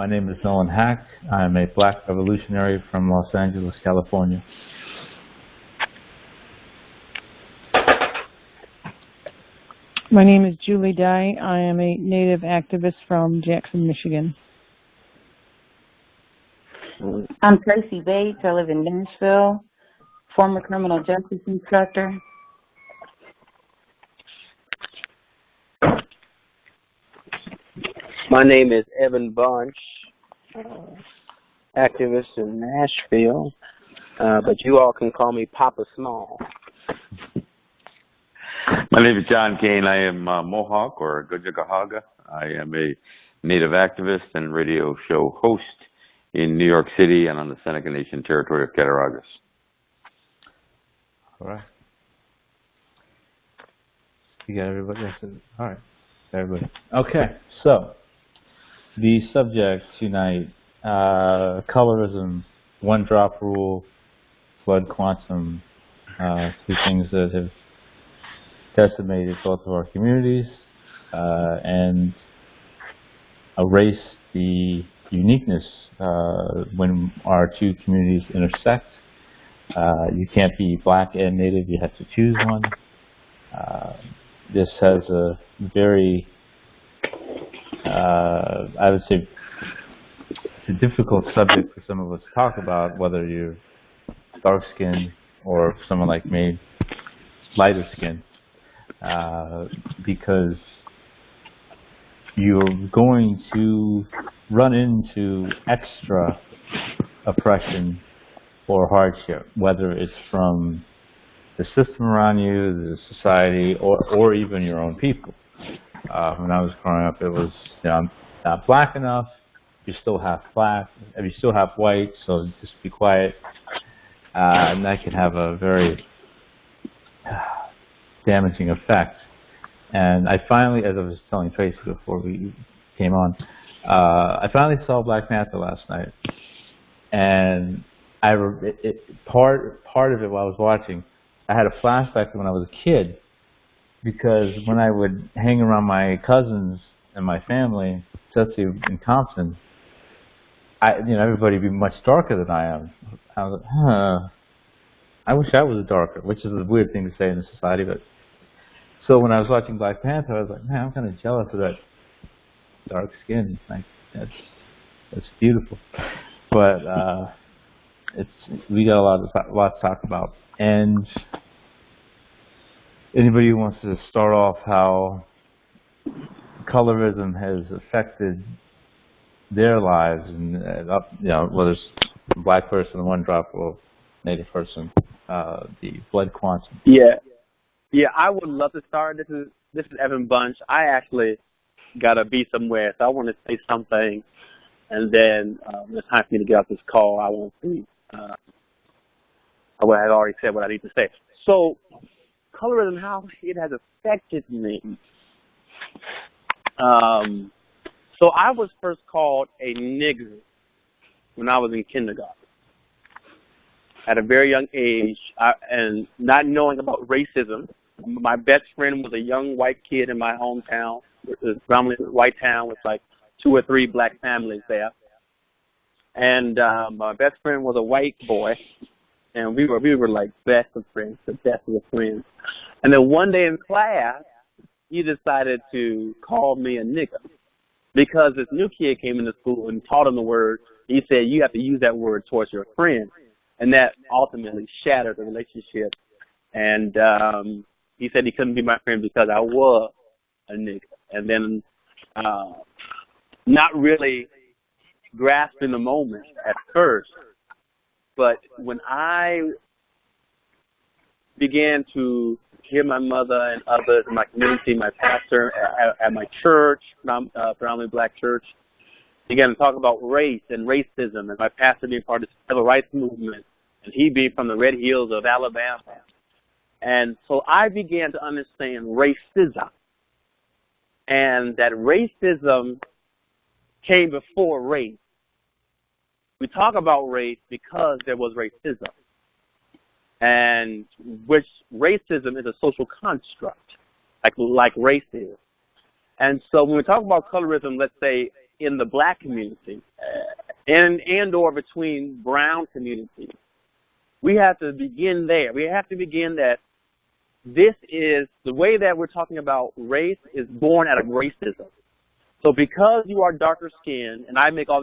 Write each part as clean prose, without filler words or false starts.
My name is Nolan Hack. I am a black revolutionary from Los Angeles, California. My name is Julie Dye. I am a Native activist from Jackson, Michigan. I'm Tracey Bates. I live in Nashville, former criminal justice instructor. My name is Evan Bunch, activist in Nashville, but you all can call me Papa Small. My name is John Kane. I am Mohawk or Gojagahaga. I am a Native activist and radio show host in New York City and on the Seneca Nation territory of Cattaraugus. All right. You got everybody? All right. Everybody. Okay. So, the subject tonight, colorism, one-drop rule, flood quantum, two things that have decimated both of our communities and erase the uniqueness when our two communities intersect. You can't be black and Native, you have to choose one. This has a very, I would say, it's a difficult subject for some of us to talk about, whether you're dark-skinned or someone like me, lighter skinned. Because you're going to run into extra oppression or hardship, whether it's from the system around you, the society, or even your own people. When I was growing up, it was, I'm not black enough, you're still half black, you're still half white, so just be quiet. And that can have a very damaging effect. And I finally, as I was telling Tracey before we came on, I finally saw Black Panther last night. And part of it while I was watching, I had a flashback to when I was a kid, because when I would hang around my cousins and my family, especially in Compton, everybody would be much darker than I am. I was like, I wish I was darker, which is a weird thing to say in the society, but so when I was watching Black Panther, I was like, man, I'm kind of jealous of that dark skin. Like, that's beautiful. But we got a lot to talk about. And anybody who wants to start off how colorism has affected their lives, and whether it's a black person, one drop, or Native person, the blood quantum. Yeah, I would love to start. This is Evan Bunch. I actually gotta be somewhere, so I want to say something, and then when it's time for me to get off this call, I won't be. I would have already said what I need to say. So, colorism, how it has affected me. So I was first called a nigger when I was in kindergarten. At a very young age, and not knowing about racism, my best friend was a young white kid in my hometown. It was a predominantly white town with like 2 or 3 black families there. And my best friend was a white boy, and we were like best of friends, the best of friends. And then one day in class, he decided to call me a nigger because this new kid came into school and taught him the word. He said, you have to use that word towards your friend. And that ultimately shattered the relationship. And he said he couldn't be my friend because I was a nigger. And then not really grasping the moment at first, but when I began to hear my mother and others in my community, my pastor at my church, predominantly black church, began to talk about race and racism, and my pastor being part of the civil rights movement, and he being from the Red Hills of Alabama. And so I began to understand racism, and that racism came before race. We talk about race because there was racism, and which racism is a social construct, like race is. And so when we talk about colorism, let's say in the black community and or between brown communities. We have to begin there. We have to begin that this is the way that we're talking about race is born out of racism. So because you are darker skinned, and I make all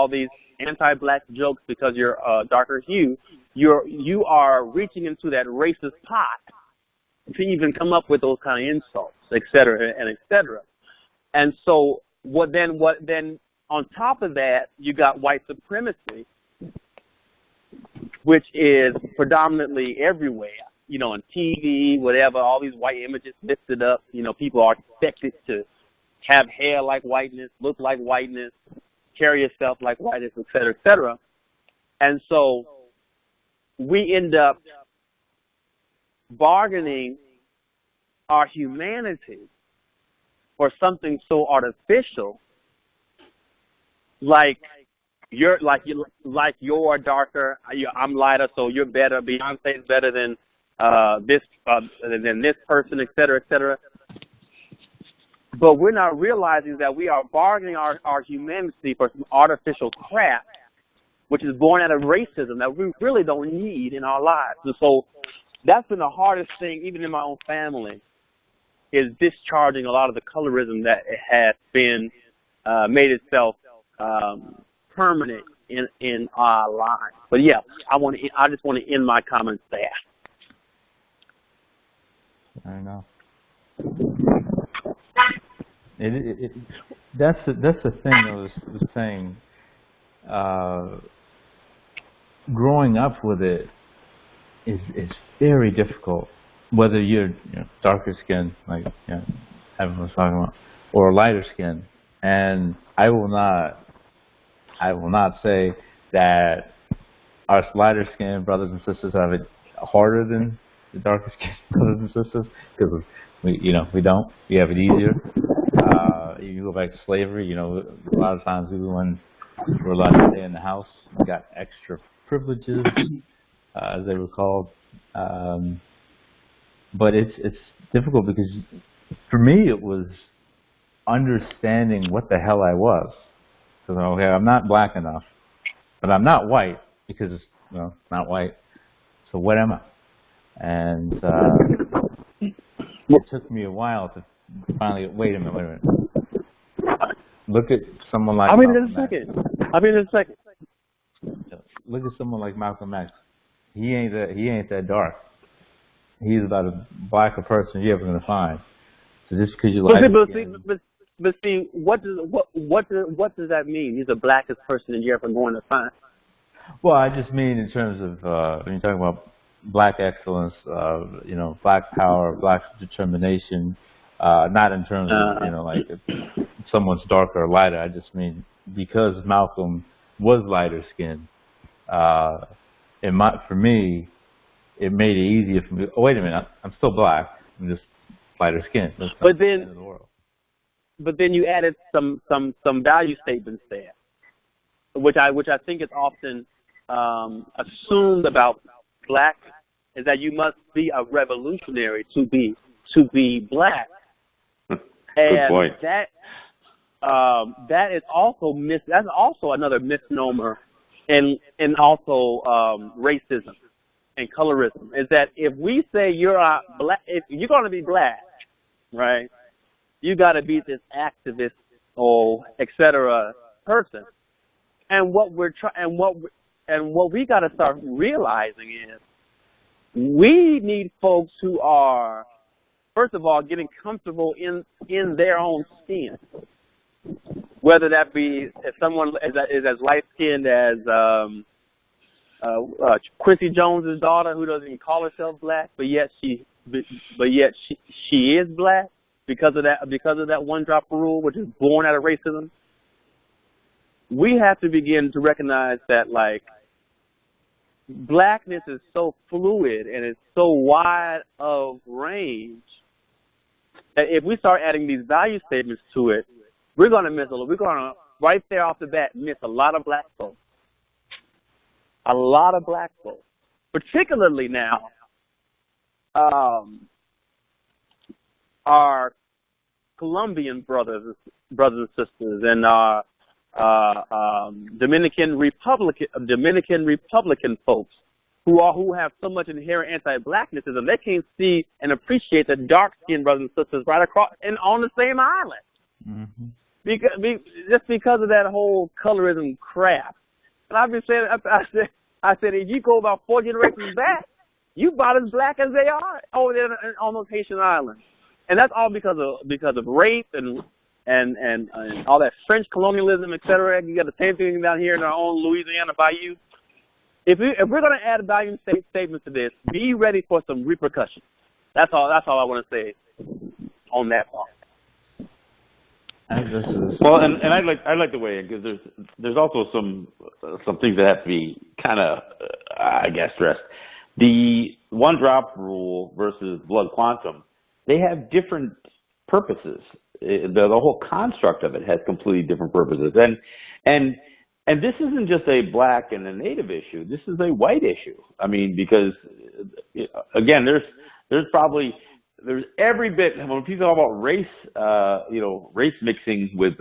these anti-black jokes because you're darker hue, you are reaching into that racist pot to even come up with those kind of insults, et cetera, and et cetera. And so what then on top of that, you got white supremacy, which is predominantly everywhere, you know, on TV, whatever, all these white images lifted up. You know, people are expected to have hair like whiteness, look like whiteness, carry yourself like whiteness, et cetera, et cetera. And so we end up bargaining our humanity for something so artificial, like you're darker, I'm lighter, so you're better. Beyonce's better than this person, et cetera, et cetera. But we're not realizing that we are bargaining our humanity for some artificial crap, which is born out of racism that we really don't need in our lives. And so that's been the hardest thing, even in my own family, is discharging a lot of the colorism that has been made itself permanent in our lives. But yeah, I just want to end my comments there. I know. That's the thing I was saying. Growing up with it is very difficult. Whether you're darker skin, like Evan was talking about, or lighter skin, and I will not say that our lighter skinned brothers and sisters have it harder than the darker skinned brothers and sisters, because we don't. We have it easier. You go back to slavery, a lot of times we were the ones who were allowed to stay in the house. We got extra privileges, as they were called. But it's difficult because for me it was understanding what the hell I was. So okay, I'm not black enough, but I'm not white because not white. So what am I? And it took me a while to finally wait a minute. Look at someone like Malcolm X. I'll be in a second. Look at someone like Malcolm X. He ain't that dark. He's about as black a person you're ever gonna find. So just because you like, but see, what does that mean? He's the blackest person you're ever going to find. Well, I just mean in terms of when you're talking about black excellence, black power, black determination. Not in terms of like if someone's darker or lighter. I just mean because Malcolm was lighter skinned. For me, it made it easier for me. Oh, wait a minute, I'm still black. I'm just lighter skinned. But then you added some value statements there, which I think is often assumed about black, is that you must be a revolutionary to be black. Good point. That is also that's also another misnomer, and also racism and colorism, is that if we say you're black, if you're going to be black, right, you got to be this activist or etc. person. And what we got to start realizing is we need folks who are, first of all, getting comfortable in their own skin, whether that be if someone is as light skinned as Quincy Jones's daughter, who doesn't even call herself black, but yet she is black because of that one drop rule, which is born out of racism. We have to begin to recognize that blackness is so fluid and it's so wide of range that if we start adding these value statements to it, we're going to right there off the bat miss a lot of black folks. A lot of black folks, particularly now, our Colombian brothers and sisters, and our Dominican Republican folks who have so much inherent anti-blackness is that they can't see and appreciate the dark-skinned brothers and sisters right across and on the same island. Mm-hmm. Just because of that whole colorism crap. And I've been saying, I said, if you go about 4 generations back, you about as black as they are over there on those Haitian islands. And that's all because of rape and all that French colonialism, et cetera. You got the same thing down here in our own Louisiana Bayou. If we're going to add a value statement to this, be ready for some repercussions. That's all I want to say on that part. Well, and I'd like to weigh in because there's also some things that have to be kind of I guess stressed. The one drop rule versus blood quantum, they have different purposes. The whole construct of it has completely different purposes, and this isn't just a black and a native issue. This is a white issue. I mean, because again, there's every bit when people talk about race, race mixing with,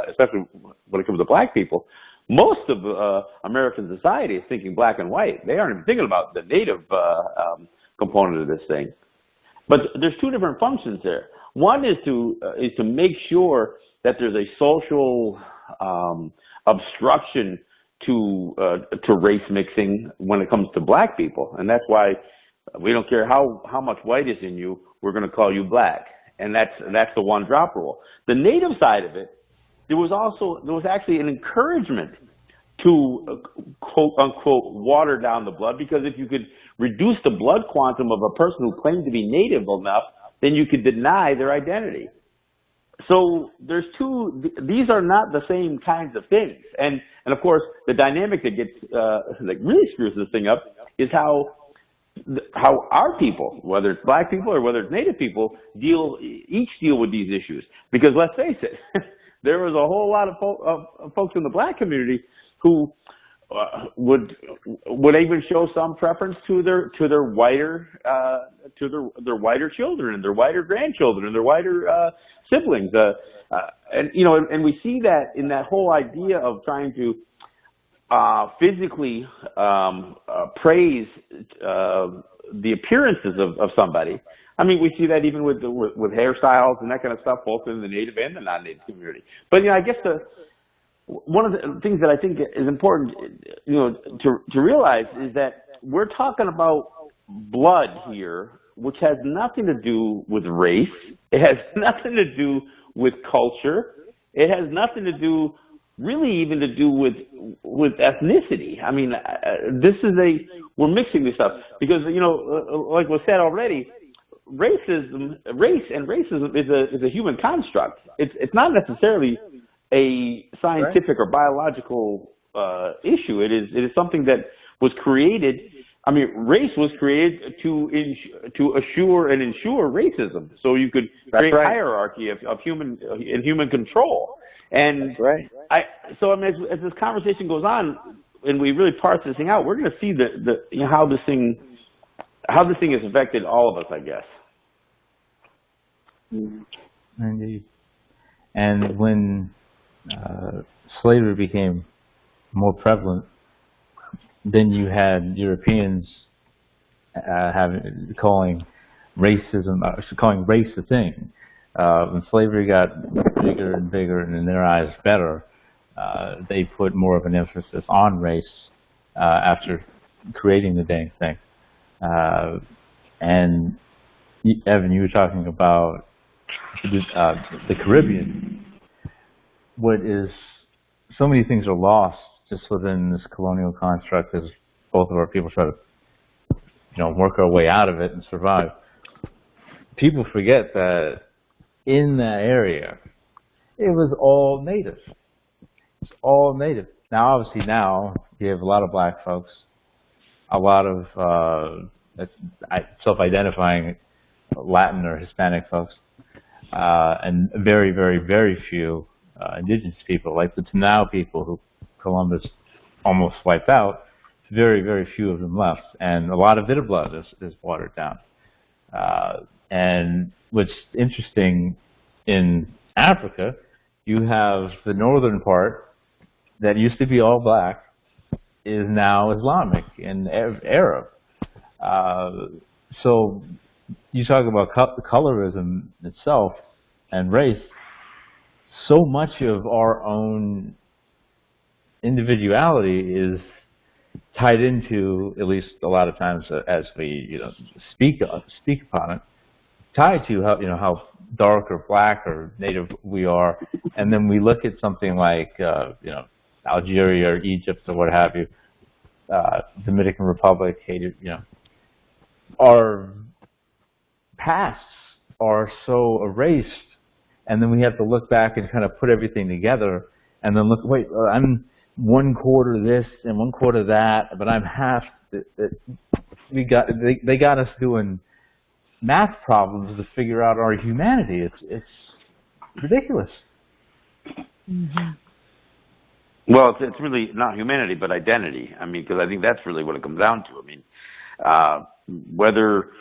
especially when it comes to black people. Most of American society is thinking black and white. They aren't even thinking about the native component of this thing. But there's two different functions there. One is to make sure that there's a social obstruction to race mixing when it comes to black people, and that's why we don't care how much white is in you. We're going to call you black, and that's the one drop rule. The native side of it, there was actually an encouragement to quote unquote water down the blood, because if you could reduce the blood quantum of a person who claimed to be native enough, then you could deny their identity. So there's these are not the same kinds of things, and of course the dynamic that gets that really screws this thing up is how our people, whether it's black people or whether it's native people, each deal with these issues. Because let's face it, there was a whole lot of folks in the black community who would even show some preference to their whiter their whiter children and their whiter grandchildren and their whiter siblings, and we see that in that whole idea of trying to physically praise the appearances of somebody. I mean, we see that even with hairstyles and that kind of stuff, both in the native and the non-native community. But I guess one of the things that I think is important, to realize is that we're talking about blood here, which has nothing to do with race. It has nothing to do with culture. It has nothing to do, really, even to do with ethnicity. I mean, we're mixing this up because like was said already, race and racism is a human construct. It's not necessarily a scientific or biological issue. It is something that was created. I mean, race was created to assure and ensure racism, so you could create hierarchy of human control. And as this conversation goes on, and we really parse this thing out, we're going to see how this thing has affected all of us, I guess. Indeed. And when slavery became more prevalent, then you had Europeans calling race a thing. When slavery got bigger and bigger, and in their eyes better, they put more of an emphasis on race after creating the dang thing. And Evan, you were talking about the Caribbean. So many things are lost just within this colonial construct as both of our people try to work our way out of it and survive. People forget that in that area, it was all native. It's all native. Now, obviously, you have a lot of black folks, a lot of self-identifying Latin or Hispanic folks, and very, very, very few indigenous people, like the Tanao people who Columbus almost wiped out. Very, very few of them left, and a lot of their blood is watered down. And what's interesting, in Africa, you have the northern part that used to be all black is now Islamic and Arab. So you talk about colorism itself and race. So much of our own individuality is tied into, at least a lot of times as we speak upon it, tied to how dark or black or native we are, and then we look at something like Algeria or Egypt or what have you, Dominican Republic, Haiti, our pasts are so erased, and then we have to look back and kind of put everything together, and then look, wait, I'm 1/4 this and 1/4 that, but I'm half. They got us doing math problems to figure out our humanity. It's ridiculous. Mm-hmm. Well, it's really not humanity, but identity. I mean, because I think that's really what it comes down to. I mean, whether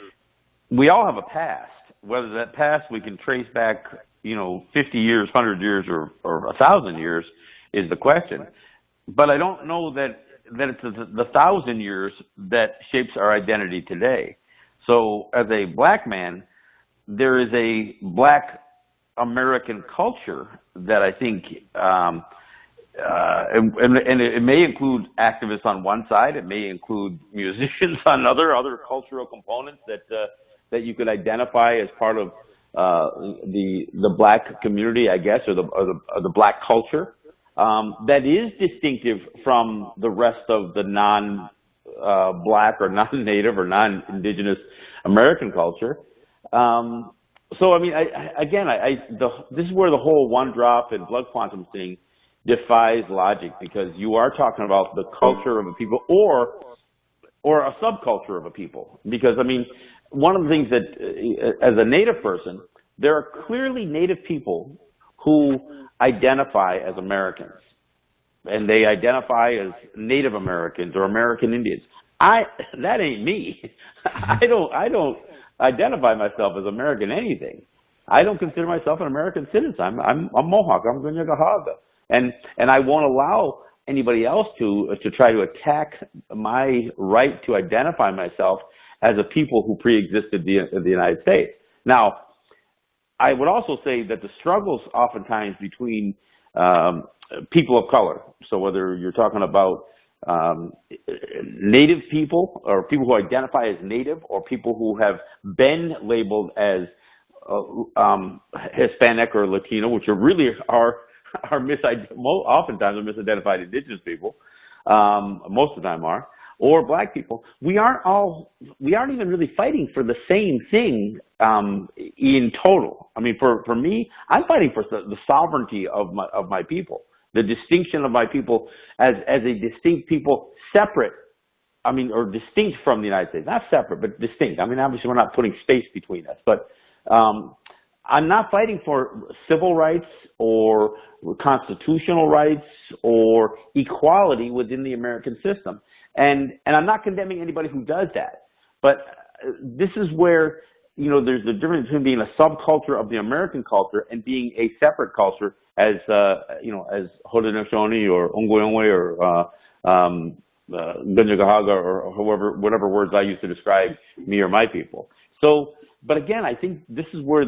we all have a past, whether that past we can trace back, 50 years, 100 years, or 1,000 years is the question. But I don't know that it's the 1,000 years that shapes our identity today. So as a black man, there is a black American culture that I think, and it may include activists on one side, it may include musicians on other cultural components that you could identify as part of the black community, I guess, or the black culture. That is distinctive from the rest of the non-black or non-native or non-indigenous American culture. So, I mean, this is where the whole one drop and blood quantum thing defies logic, because you are talking about the culture of a people or a subculture of a people. Because, I mean, one of the things that, as a Native person, there are clearly Native people who identify as Americans, and they identify as Native Americans or American Indians. That ain't me. I don't identify myself as American anything. I don't consider myself an American citizen. I'm Mohawk. I'm Gunyagahaga, and I won't allow anybody else to try to attack my right to identify myself as a people who pre-existed the United States. Now, I would also say that the struggles oftentimes between people of color, so whether you're talking about Native people or people who identify as Native or people who have been labeled as Hispanic or Latino, which are oftentimes are misidentified Indigenous people, most of the time are, or black people, we aren't even really fighting for the same thing in total. I mean, for me, I'm fighting for the sovereignty of my people, the distinction of my people as a distinct people, separate. I mean, or distinct from the United States, not separate, but distinct. I mean, obviously we're not putting space between us, but I'm not fighting for civil rights or constitutional rights or equality within the American system. And I'm not condemning anybody who does that. But this is where, there's a difference between being a subculture of the American culture and being a separate culture as Haudenosaunee or Ongwe or Gunyagahaga or whatever words I use to describe me or my people. So, but again, I think this is where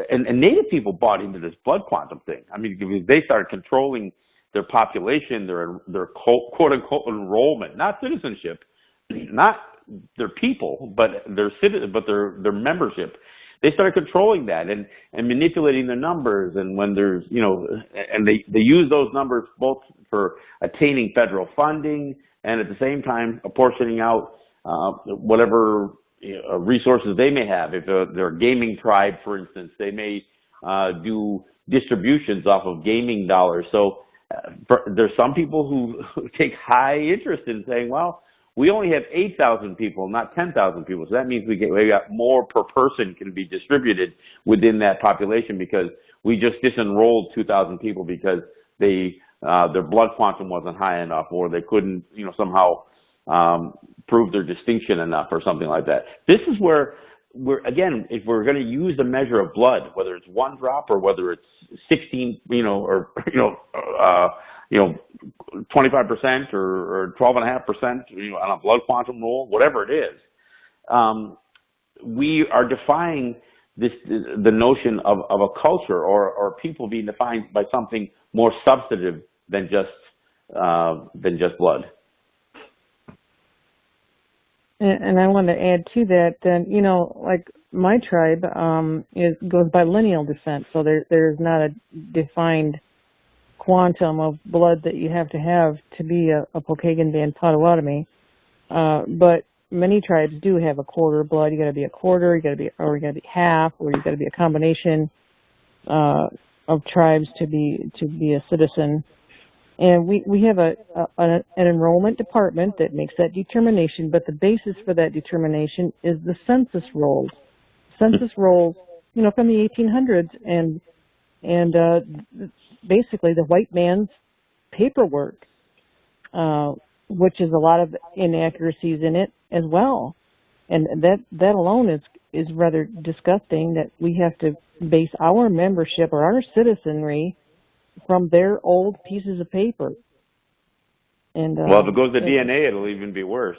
and Native people bought into this blood quantum thing. I mean, they started controlling their population, their quote unquote enrollment, not citizenship, not their people, but their membership. They started controlling that and manipulating their numbers. And when there's, and they use those numbers both for attaining federal funding and at the same time apportioning out whatever resources they may have. If they're a gaming tribe, for instance, they may do distributions off of gaming dollars. So there's some people who take high interest in saying, well, we only have 8,000 people, not 10,000 people. So that means we got more per person can be distributed within that population because we just disenrolled 2,000 people because their blood quantum wasn't high enough, or they couldn't, somehow prove their distinction enough or something like that. This is where again, if we're going to use the measure of blood, whether it's one drop or whether it's 16, 25% or 12.5%, on a blood quantum rule, whatever it is, we are defying the notion of a culture or people being defined by something more substantive than just blood. And I want to add to that, like my tribe goes by lineal descent, so there's not a defined quantum of blood that you have to be a Pokagon band Potawatomi. But many tribes do have a quarter blood. You got to be a quarter, you got to be half, or you got to be a combination of tribes to be a citizen. And we have an enrollment department that makes that determination, but the basis for that determination is the census rolls. Census rolls, from the 1800s, and basically the white man's paperwork, which is a lot of inaccuracies in it as well. And that alone is rather disgusting, that we have to base our membership or our citizenry from their old pieces of paper. And well, if it goes to DNA, it'll even be worse.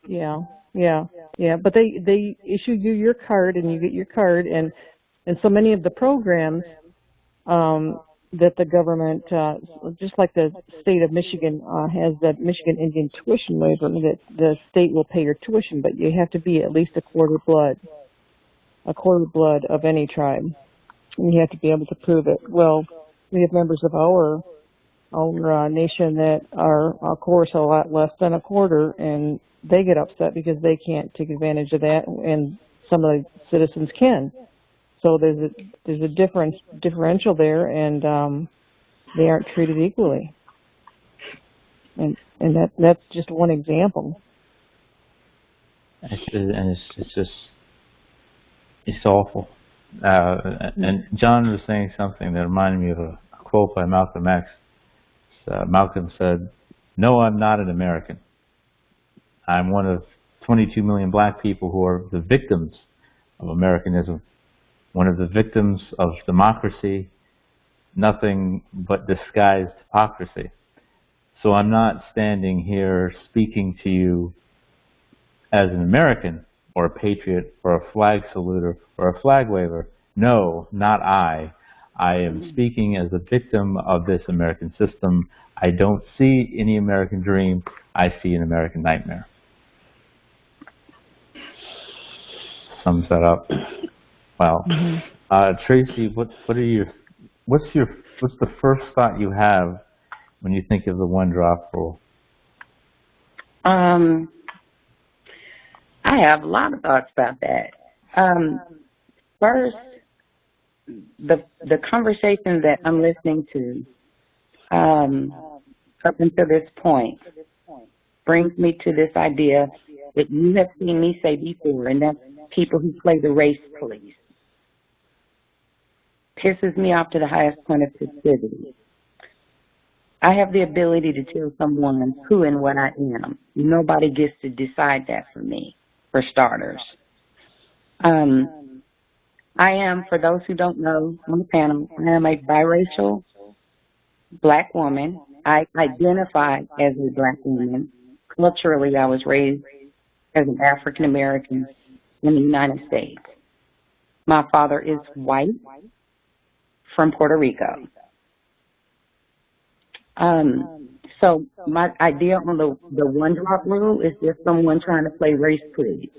Yeah. But they issue you your card, and you get your card, and so many of the programs that the government, just like the state of Michigan has the Michigan Indian tuition waiver, that the state will pay your tuition, but you have to be at least a quarter blood of any tribe, and you have to be able to prove it. Well, we have members of our nation that are, of course, a lot less than a quarter, and they get upset because they can't take advantage of that, and some of the citizens can. So there's a differential there, and they aren't treated equally. And that's just one example. It's awful. And John was saying something that reminded me of a quote by Malcolm X. Malcolm said, "No, I'm not an American. I'm one of 22 million black people who are the victims of Americanism, one of the victims of democracy, nothing but disguised hypocrisy. So I'm not standing here speaking to you as an American or a patriot or a flag saluter or a flag waver. No, not I. I am speaking as a victim of this American system. I don't see any American dream. I see an American nightmare." Sums that up. Well, Tracey, what's the first thought you have when you think of the one drop rule? I have a lot of thoughts about that. First, the conversation that I'm listening to up until this point brings me to this idea that you have seen me say before, and that's people who play the race police. Pisses me off to the highest point of festivity. I have the ability to tell someone who and what I am. Nobody gets to decide that for me, for starters. I am, for those who don't know on the panel, I am a biracial black woman. I identify as a black woman. Culturally, I was raised as an African American in the United States. My father is white from Puerto Rico. So my idea on the one drop rule is just someone trying to play race police.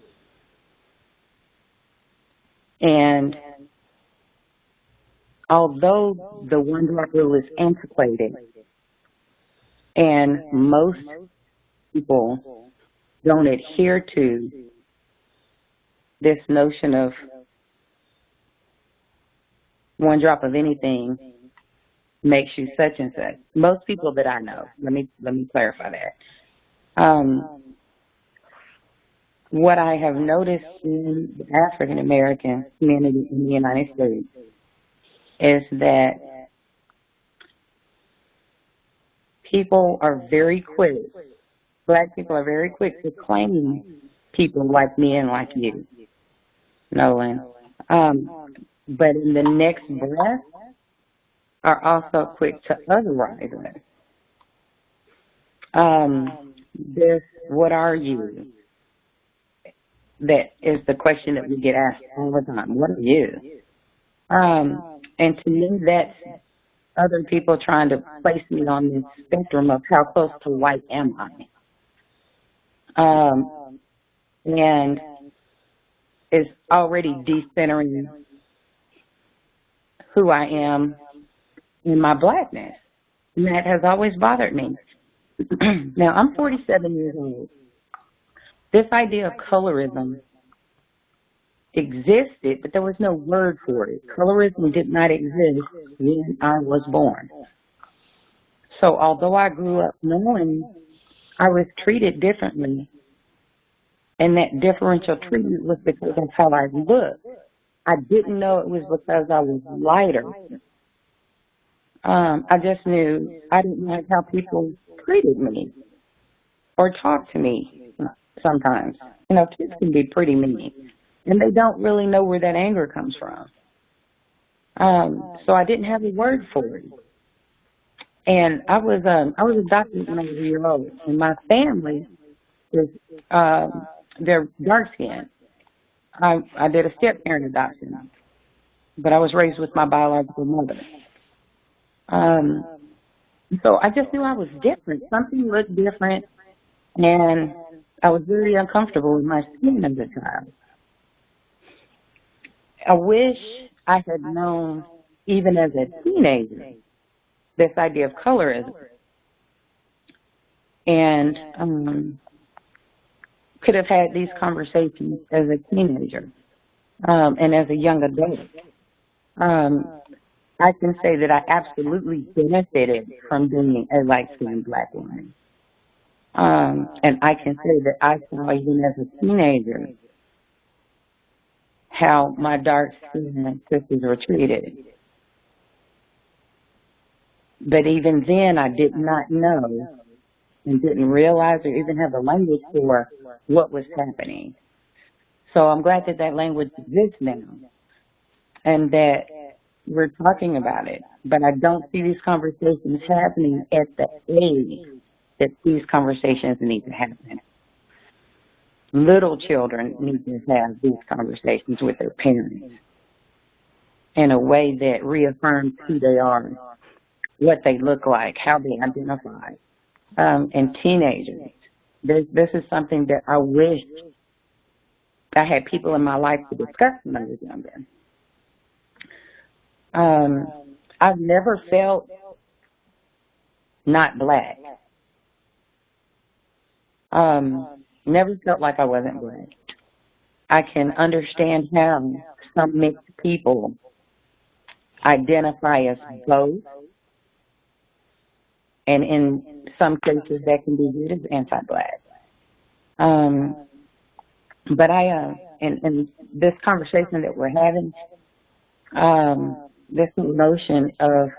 And although the one drop rule is antiquated and most people don't adhere to this notion of one drop of anything makes you such and such. Most people that I know, let me clarify that. What I have noticed in the African American community in the United States is that people are very quick, black people are very quick to claim people like me and like you, Nolan. But in the next breath are also quick to otherwise us. This, what are you? That is the question that we get asked all the time. What are you? And to me, that's other people trying to place me on this spectrum of how close to white am I. And it's already decentering who I am in my blackness. And that has always bothered me. Now, I'm 47 years old. This idea of colorism existed, but there was no word for it. Colorism did not exist when I was born. So although I grew up knowing I was treated differently, and that differential treatment was because of how I looked, I didn't know it was because I was lighter. I just knew I didn't like how people treated me or talked to me sometimes. You know, kids can be pretty mean, and they don't really know where that anger comes from. So I didn't have a word for it. And I was adopted when I was a year old, and my family is they're dark skinned. I did a step parent adoption, but I was raised with my biological mother. So I just knew I was different. Something looked different, and I was very uncomfortable with my skin as a child. I wish I had known, even as a teenager, this idea of colorism, and could have had these conversations as a teenager and as a young adult. I can say that I absolutely benefited from being a light-skinned black woman. And I can say that I saw, even as a teenager, how my dark-skinned sisters were treated. But even then, I did not know and didn't realize or even have the language for what was happening. So I'm glad that that language exists now and that we're talking about it. But I don't see these conversations happening at the age that these conversations need to happen. Little children need to have these conversations with their parents in a way that reaffirms who they are, what they look like, how they identify. And teenagers, this is something that I wish I had people in my life to discuss when I was younger. I've never felt not black. Never felt like I wasn't black. I can understand how some mixed people identify as both, and in some cases that can be viewed as anti-black. But in this conversation that we're having, this notion of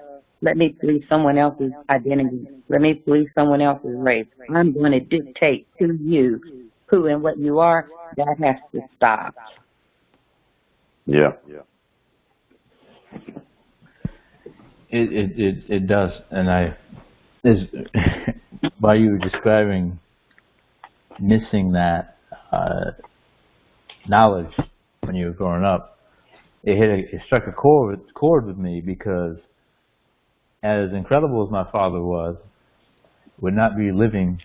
let me police someone else's identity, let me police someone else's race, I'm going to dictate to you who and what you are, that has to stop. Yeah. It does, and while you were describing missing that knowledge when you were growing up, it struck a chord with me, because as incredible as my father was, would not be living.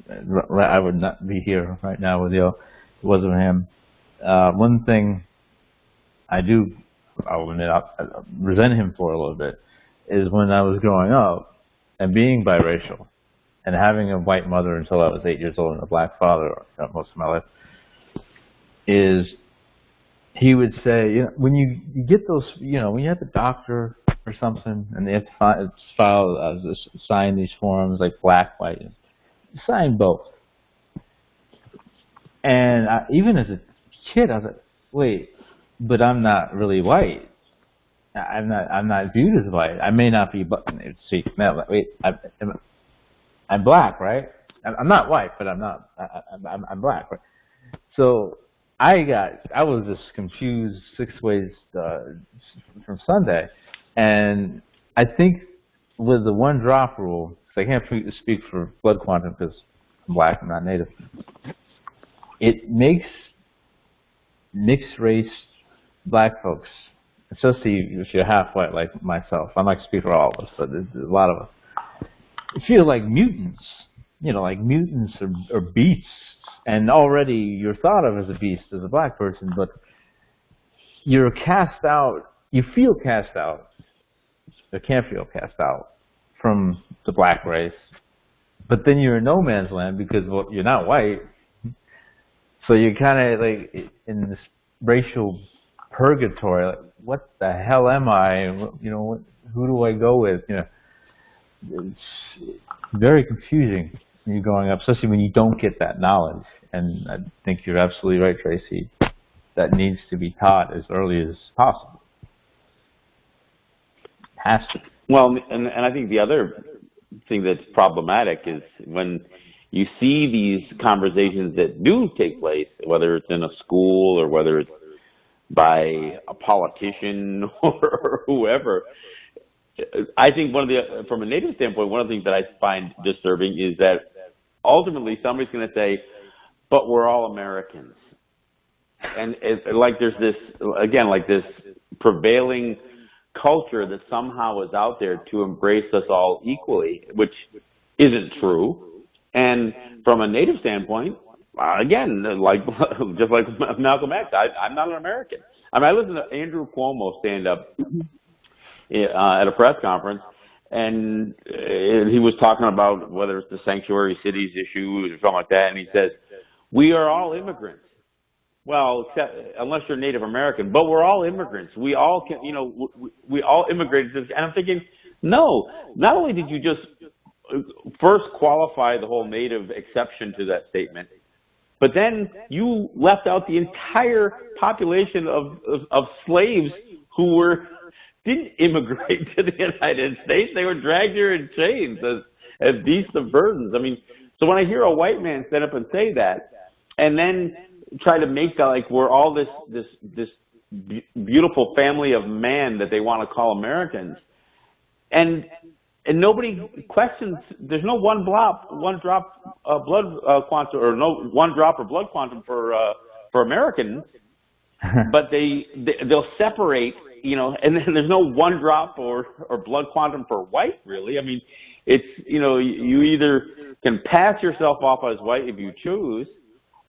I would not be here right now with you. It wasn't him. One thing I'll admit, I resent him for a little bit, is when I was growing up and being biracial and having a white mother until I was 8 years old and a black father most of my life, is he would say, you know, when you get those, you know, when you're at the doctor or something and they have to sign these forms like black, white, sign both. And even as a kid, I was like, wait, but I'm not really white. I'm not viewed as white. I may not be, but see, wait, I'm black, right? I'm not white, but I'm black, right? So I was just confused 6 ways from Sunday, and I think with the one drop rule, because I can't speak for blood quantum because I'm black, I'm not native. It makes mixed race black folks, especially if you're half white like myself. I'm not to speak for all of us, but there's a lot of us, feel like mutants. You know, like mutants or beasts, and already you're thought of as a beast as a black person, but you're cast out. You feel cast out, or can't feel cast out from the black race, but then you're in no man's land because, well, you're not white. So you're kind of like in this racial purgatory. Like, what the hell am I? You know, who do I go with? You know, it's very confusing when you're growing up, especially when you don't get that knowledge. And I think you're absolutely right, Tracey. That needs to be taught as early as possible. It has to. Well, and I think the other thing that's problematic is when you see these conversations that do take place, whether it's in a school or whether it's by a politician or whoever. I think from a Native standpoint, one of the things that I find disturbing is that ultimately somebody's going to say, but we're all Americans. And it's like there's this, again, like this prevailing culture that somehow is out there to embrace us all equally, which isn't true. And from a Native standpoint, again, like just like Malcolm X, I'm not an American. I mean, I listened to Andrew Cuomo stand up at a press conference, and he was talking about whether it's the sanctuary cities issue or something like that, and he says, we are all immigrants. Well, except, unless you're Native American, but we're all immigrants. We all can, you know, we all immigrated. And I'm thinking, no, not only did you just first qualify the whole Native exception to that statement, but then you left out the entire population of slaves who didn't immigrate to the United States. They were dragged here in chains as beasts of burdens. I mean, so when I hear a white man stand up and say that, and then try to make like we're all this beautiful family of man that they want to call Americans, and nobody questions. There's no one drop of blood quantum, or no one drop of blood quantum for Americans, but they'll separate. You know, and then there's no one drop or blood quantum for white, really. I mean, it's, you know, you either can pass yourself off as white if you choose,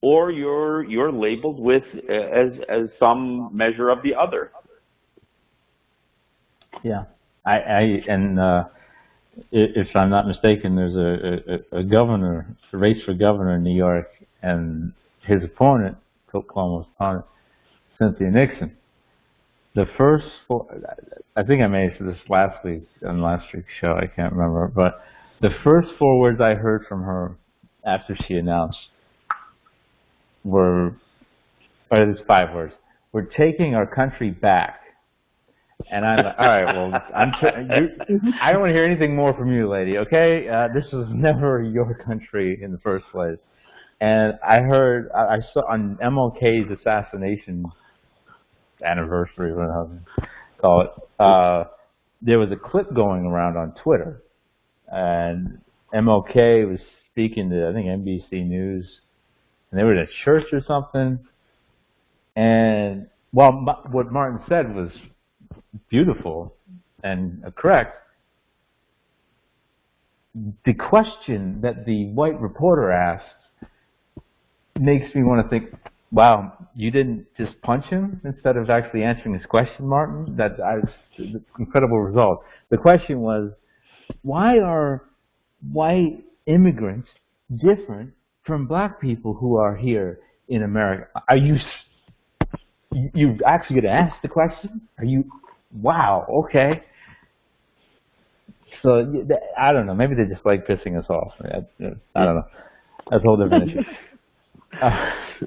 or you're labeled with as some measure of the other. Yeah, if I'm not mistaken, there's a governor, a race for governor in New York, and his opponent, Cuomo's opponent, Cynthia Nixon. The first four, I think I made this last week on last week's show, I can't remember, but the first 4 words I heard from her after she announced were, or there's 5 words, we're taking our country back. And I'm like, all right, well, I don't want to hear anything more from you, lady, okay? This was never your country in the first place. And I saw on MLK's assassination anniversary, whatever you call it, there was a clip going around on Twitter, and MLK was speaking to, I think, NBC News, and they were at a church or something, and well, what Martin said was beautiful and correct. The question that the white reporter asked makes me want to think, wow, you didn't just punch him instead of actually answering his question, Martin? That's an incredible result. The question was, why are white immigrants different from black people who are here in America? Are you actually going to ask the question? Are you, wow, okay. So, I don't know, maybe they just like pissing us off. I don't know. That's a whole different issue.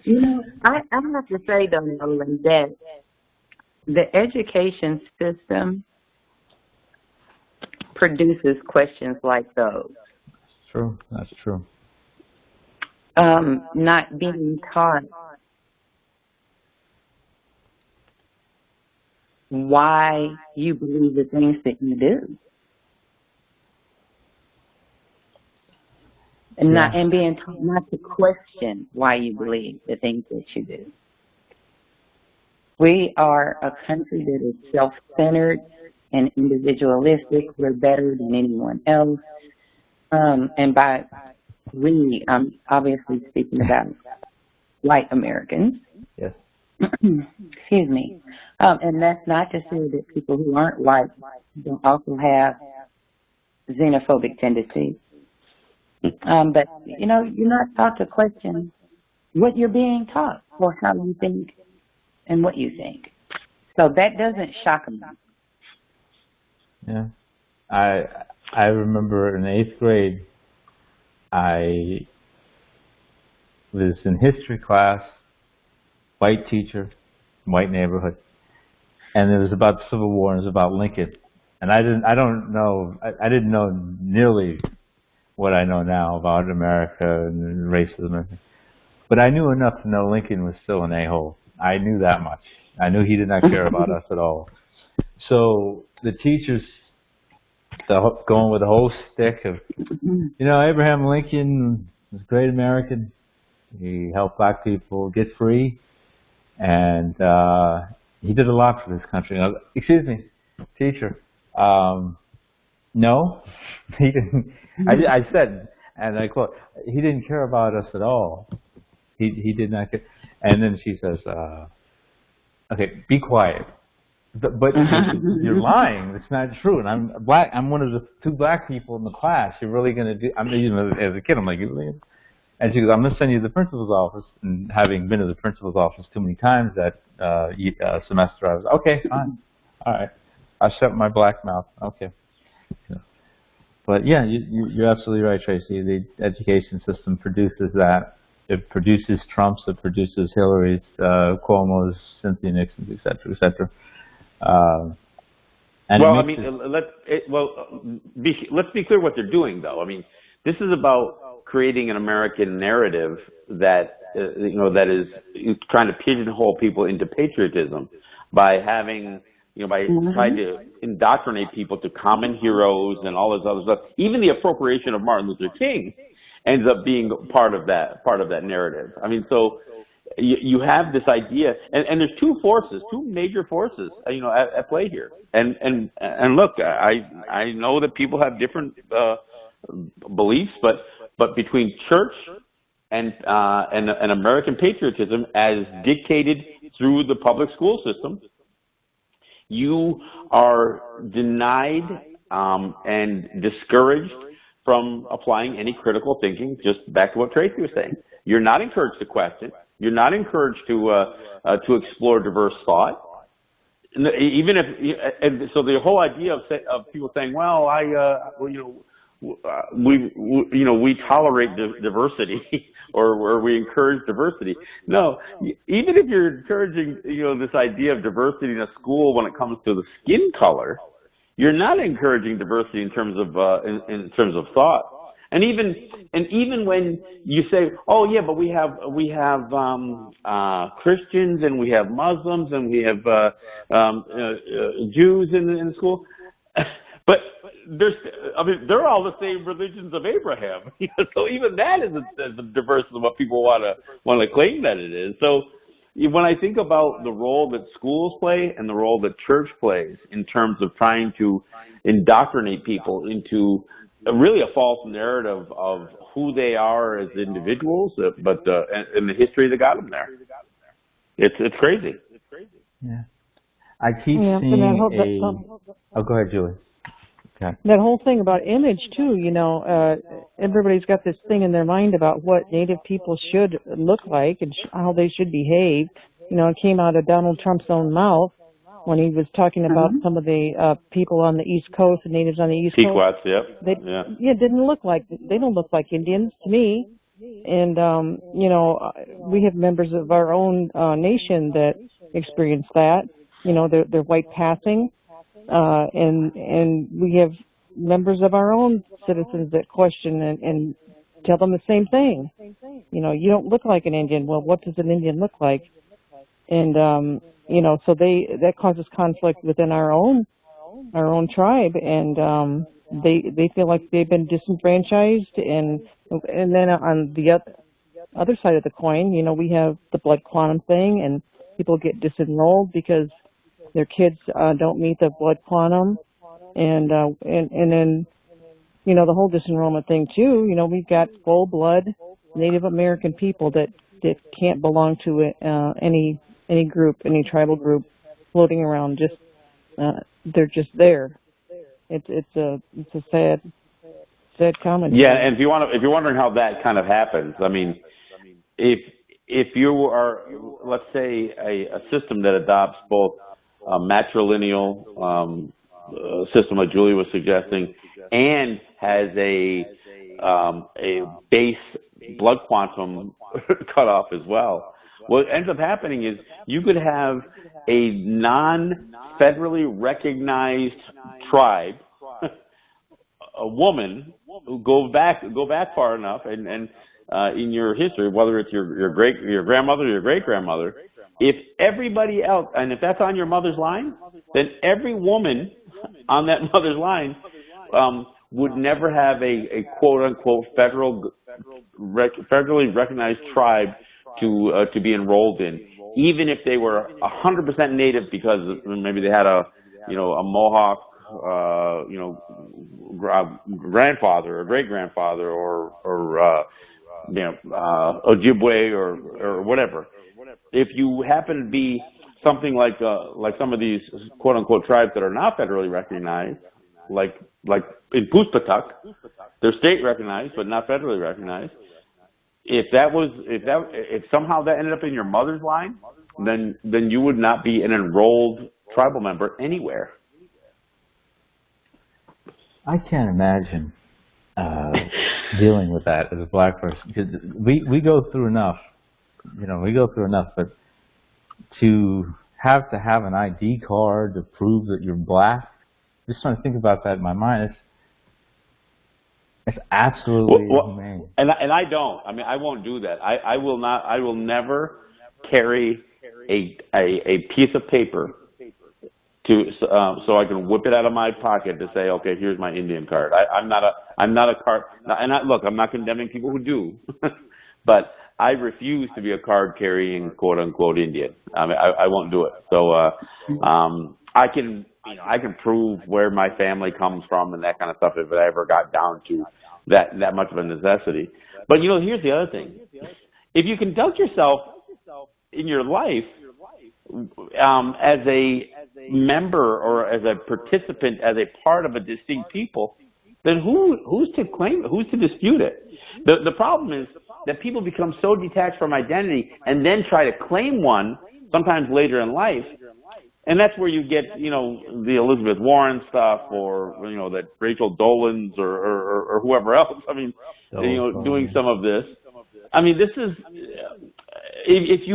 You know, I have to say, though, Nolan, that the education system produces questions like those. That's true. That's true. Not being taught why you believe the things that you do. and being taught not to question why you believe the things that you do. We are a country that is self-centered and individualistic. We're better than anyone else. And by we, I'm obviously speaking about white Americans. Yes. Excuse me. And that's not to say that people who aren't white don't also have xenophobic tendencies. But, you know, you're not taught to question what you're being taught or how you think and what you think. So that doesn't shock me. Yeah. I remember in 8th grade, I was in history class, white teacher, white neighborhood, and it was about the Civil War and it was about Lincoln. And I didn't know nearly what I know now about America and racism. But I knew enough to know Lincoln was still an a-hole. I knew that much. I knew he did not care about us at all. So the teachers going with the whole stick of, you know, Abraham Lincoln was a great American. He helped black people get free, and he did a lot for this country. Now, excuse me, teacher. No, he didn't. I said, and I quote, he didn't care about us at all. He did not care. And then she says, okay, be quiet. But you're lying. It's not true. And I'm black. I'm one of the 2 black people in the class. You're really going to do? I mean, you know, as a kid, I'm like, you really? And she goes, I'm going to send you to the principal's office. And having been to the principal's office too many times that semester, I was okay, fine, all right. I shut my black mouth. Okay. Yeah. But yeah, you're absolutely right, Tracey. The education system produces that. It produces Trumps. It produces Hillary's, Cuomo's, Cynthia Nixon's, et cetera, et cetera. Well, I mean, let's be clear what they're doing, though. I mean, this is about creating an American narrative that you know, that is trying to pigeonhole people into patriotism by having, you know, by trying to indoctrinate people to common heroes and all this other stuff. Even the appropriation of Martin Luther King ends up being part of that narrative. I mean, so you have this idea, and there's 2 major forces, you know, at play here. And look, I know that people have different beliefs, but between church and American patriotism as dictated through the public school system, you are denied and discouraged from applying any critical thinking. Just back to what Tracey was saying, you're not encouraged to question. You're not encouraged to explore diverse thought. Even if, and so the whole idea of people saying, well, we tolerate diversity or we encourage diversity. No, even if you're encouraging, you know, this idea of diversity in a school when it comes to the skin color, you're not encouraging diversity in terms of thought. And even when you say, oh yeah, but we have Christians and we have Muslims and we have Jews in the school, but they're all the same religions of Abraham. So even that isn't as diverse as what people want to claim that it is. So when I think about the role that schools play and the role that church plays in terms of trying to indoctrinate people into really a false narrative of who they are as individuals, but in the history that got them there, it's crazy. Yeah, I keep seeing Oh, go ahead, Julie. Okay. That whole thing about image too, you know, everybody's got this thing in their mind about what Native people should look like and how they should behave. You know, it came out of Donald Trump's own mouth when he was talking about some of the people on the East Coast, the natives on the East Coast. Pequots, yep. They don't look like Indians to me. And you know, we have members of our own nation that experience that. You know, they're white passing. And we have members of our own citizens that question and tell them the same thing. You know, you don't look like an Indian. Well, what does an Indian look like? And you know, so that causes conflict within our own tribe, and they feel like they've been disenfranchised and And then on the other side of the coin, we have the blood quantum thing, and people get disenrolled because their kids don't meet the blood quantum, and then the whole disenrollment thing too. We've got full blood Native American people that can't belong to any group, any tribal group, floating around. Just they're just there. It's a sad comment. Yeah, and if you're wondering how that kind of happens, I mean, if you are, let's say, a system that adopts both a matrilineal system, like Julie was suggesting, and has a base blood quantum cutoff as well, what ends up happening is you could have a non-federally recognized tribe, a woman who go back far enough, and in your history, whether it's your grandmother or your great grandmother, if everybody else, and if that's on your mother's line, then every woman on that mother's line would never have a quote unquote federally recognized tribe to be enrolled in, even if they were 100% native, because maybe they had a Mohawk grandfather or great grandfather or Ojibwe or whatever. If you happen to be something like some of these quote unquote tribes that are not federally recognized, like in Puspatuck, they're state recognized but not federally recognized. If somehow that ended up in your mother's line, then you would not be an enrolled tribal member anywhere. I can't imagine dealing with that as a black person, because we go through enough, but to have an ID card to prove that you're black, just trying to think about that in my mind, it's absolutely inhumane. And I don't. I mean, I won't do that. I will not. I will never carry a piece of paper so I can whip it out of my pocket to say, okay, here's my Indian card. I'm not a card. And look, I'm not condemning people who do, but I refuse to be a card carrying quote unquote Indian. I mean, I won't do it. So I can prove where my family comes from and that kind of stuff if it ever got down to that much of a necessity. But here's the other thing: if you conduct yourself in your life as a member or as a participant, as a part of a distinct people, then who's to claim it? Who's to dispute it? The problem is that people become so detached from identity and then try to claim one sometimes later in life. And that's where you get, the Elizabeth Warren stuff, or that Rachel Dolan's or whoever else. I mean, doing some of this. I mean, this is if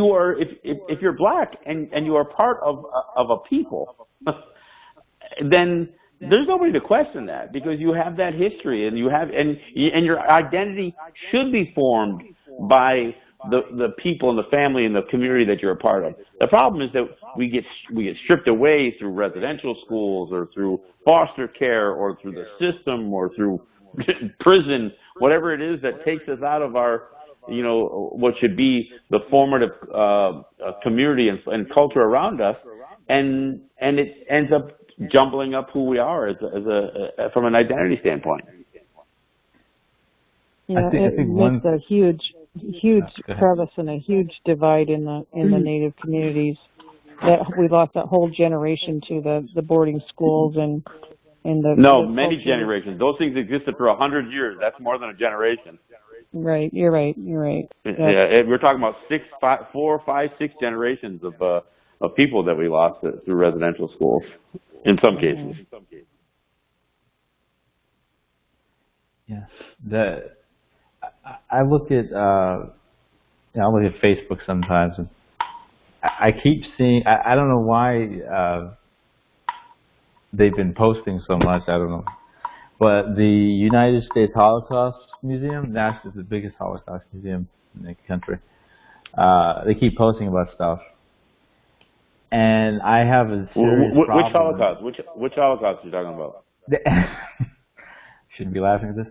you're black and you are part of a people, then there's nobody to question that, because you have that history and and your identity should be formed by the people and the family and the community that you're a part of. The problem is that we get stripped away through residential schools or through foster care or through the system or through prison, whatever it is that takes us out of our, what should be the formative community and culture around us, and it ends up jumbling up who we are from an identity standpoint. Yeah, it makes a huge crevice and a huge divide in the Native communities. That we lost that whole generation to the boarding schools and many generations. Those things existed for 100 years. That's more than a generation. Right. You're right. Yeah, we're talking about 4, 5, 6 generations of people that we lost through residential schools in some cases. Yeah. I look at Facebook sometimes, and I keep seeing. I don't know why they've been posting so much. I don't know, but the United States Holocaust Museum, Nashville is the biggest Holocaust museum in the country. They keep posting about stuff, and I have a serious problem. Which Holocaust? Which Holocaust are you talking about? Shouldn't be laughing at this.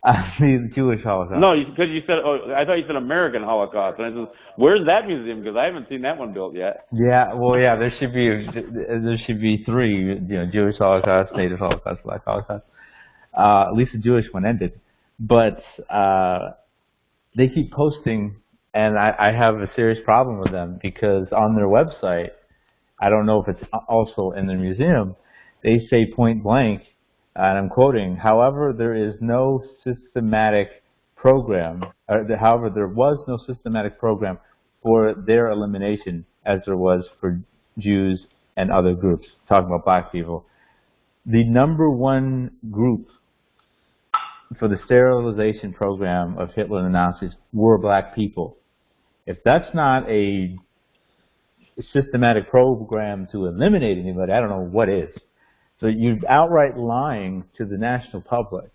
The Jewish Holocaust. No, because you said, I thought you said American Holocaust. And I said, where's that museum? Because I haven't seen that one built yet. Yeah, well, yeah, there should be three, Jewish Holocaust, Native Holocaust, Black Holocaust. At least the Jewish one ended. But they keep posting, and I have a serious problem with them because on their website, I don't know if it's also in the museum, they say point blank, and I'm quoting, however, there is no systematic program, however, there was no systematic program for their elimination as there was for Jews and other groups, talking about black people. The number one group for the sterilization program of Hitler and the Nazis were black people. If that's not a systematic program to eliminate anybody, I don't know what is. So you're outright lying to the national public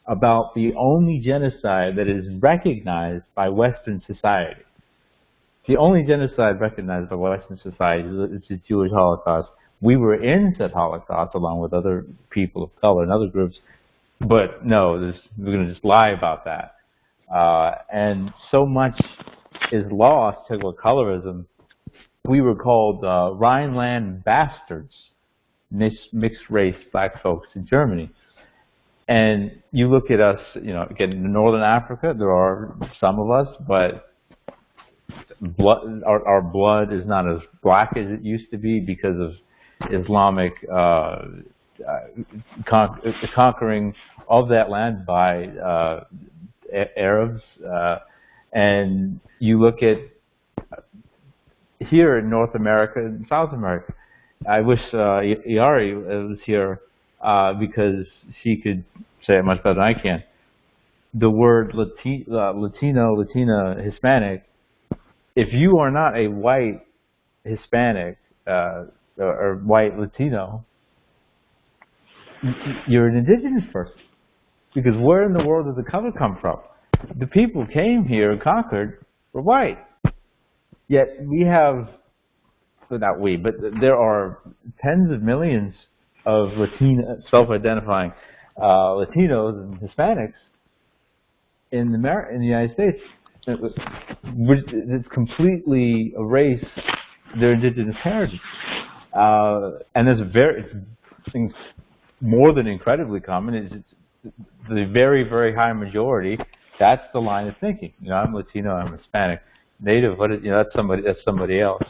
about the only genocide that is recognized by Western society. The only genocide recognized by Western society is the Jewish Holocaust. We were in said Holocaust along with other people of color and other groups, but no, we're going to just lie about that. And so much is lost to colorism. We were called Rhineland bastards, mixed race black folks in Germany. And you look at us, again, in Northern Africa, there are some of us, but our blood is not as black as it used to be because of Islamic conquering of that land by Arabs. And you look at here in North America and South America. I wish Iari was here because she could say it much better than I can. The word Latino, Latina, Hispanic, if you are not a white Hispanic or white Latino, you're an indigenous person. Because where in the world did the color come from? The people who came here and conquered were white. Yet we have, well, not we, but there are tens of millions of self-identifying Latinos and Hispanics in the United States. It's completely erased their indigenous heritage. And there's things more than incredibly common. It's the very, very high majority. That's the line of thinking. I'm Latino, I'm Hispanic. Native, that's somebody else.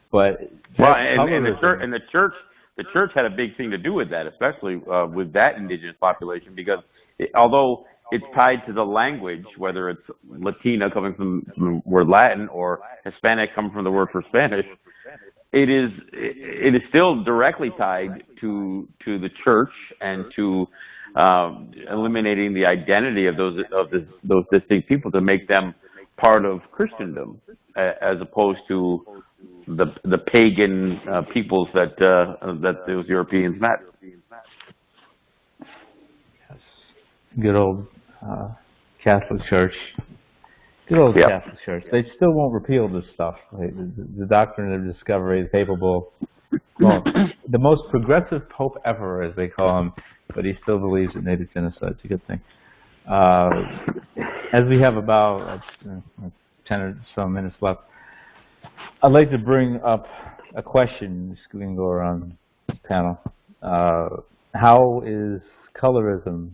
But and the church had a big thing to do with that, especially with that indigenous population, because although it's tied to the language, whether it's Latina coming from the word Latin or Hispanic coming from the word for Spanish, it is still directly tied to the church and to eliminating the identity of those distinct people to make them part of Christendom, as opposed to the pagan peoples that those Europeans met. Yes. Good old Catholic Church. Good old Catholic Church. They still won't repeal this stuff. The doctrine of discovery, the papal bull. Well, the most progressive pope ever, as they call him, but he still believes in native genocide. It's a good thing. As we have about 10 or so minutes left, I'd like to bring up a question. We can go around the panel. How is colorism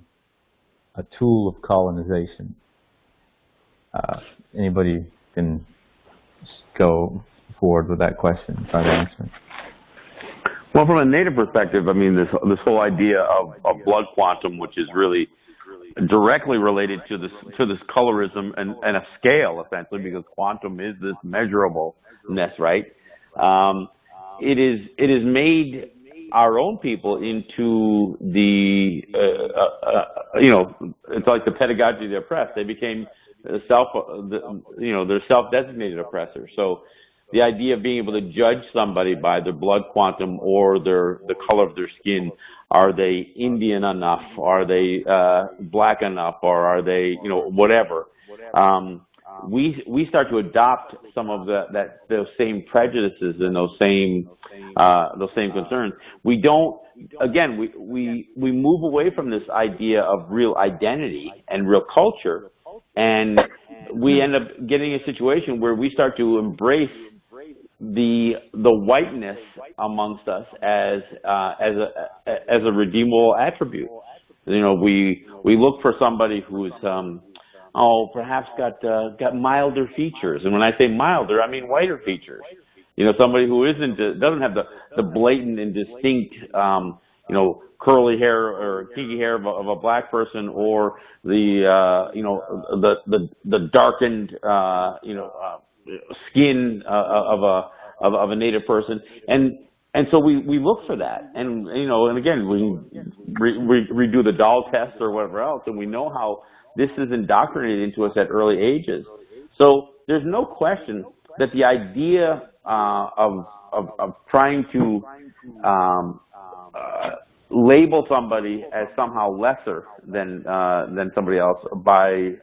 a tool of colonization? Anybody can go forward with that question, try to answer it. Well, from a native perspective, I mean, this whole idea of blood quantum, which is really directly related to this colorism and a scale, essentially, because quantum is this measurableness, right? It is made our own people into the it's like the pedagogy of the oppressed. They became they're self-designated oppressors. So the idea of being able to judge somebody by their blood quantum or the color of their skin, are they Indian enough? Are they black enough? Or are they, whatever? We start to adopt some of those same prejudices and those same concerns. We don't again, we move away from this idea of real identity and real culture, and we end up getting a situation where we start to embrace the whiteness amongst us as a redeemable attribute. You know, we look for somebody who's perhaps got milder features, and when I say milder, I mean whiter features. You know, somebody who doesn't have the blatant and distinct curly hair or kinky hair of a black person, or the darkened skin of a native person, and so we look for that, and again we redo the doll test or whatever else, and we know how this is indoctrinated into us at early ages. So there's no question that the idea of trying to label somebody as somehow lesser than somebody else by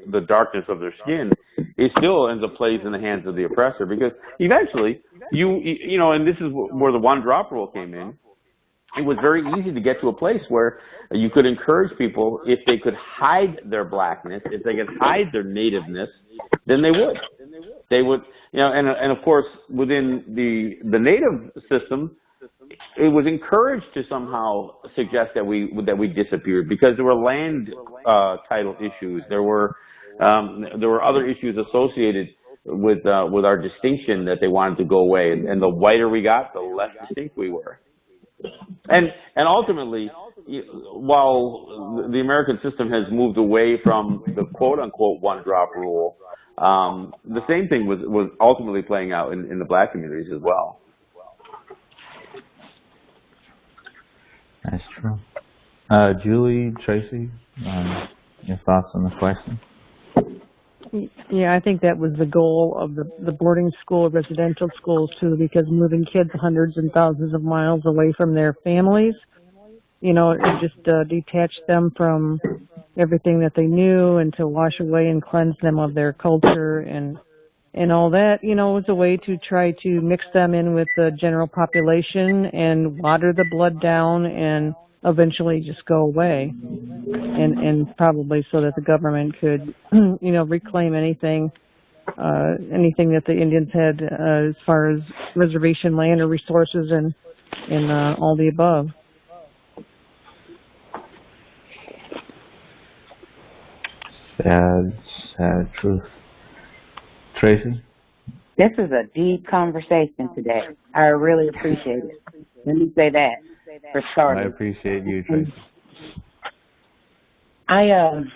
the darkness of their skin, it still ends up plays in the hands of the oppressor, because eventually and this is where the one drop rule came in. It was very easy to get to a place where you could encourage people, if they could hide their blackness, if they could hide their nativeness, then they would. They would, and of course within the native system, it was encouraged to somehow suggest that we disappeared, because there were land title issues. There were other issues associated with our distinction that they wanted to go away, and the whiter we got, the less distinct we were. And ultimately, while the American system has moved away from the quote-unquote one-drop rule, the same thing was ultimately playing out in the black communities as well. That's true. Julie, Tracey, your thoughts on the question? Yeah, I think that was the goal of the boarding school, residential schools too, because moving kids hundreds and thousands of miles away from their families, it just detached them from everything that they knew, and to wash away and cleanse them of their culture and all that. It was a way to try to mix them in with the general population and water the blood down and eventually just go away. And probably so that the government could, reclaim anything that the Indians had as far as reservation land or resources and all the above. Sad truth. Tracey? This is a deep conversation today. I really appreciate it. Let me say that for starting. I appreciate you, Tracey. I'm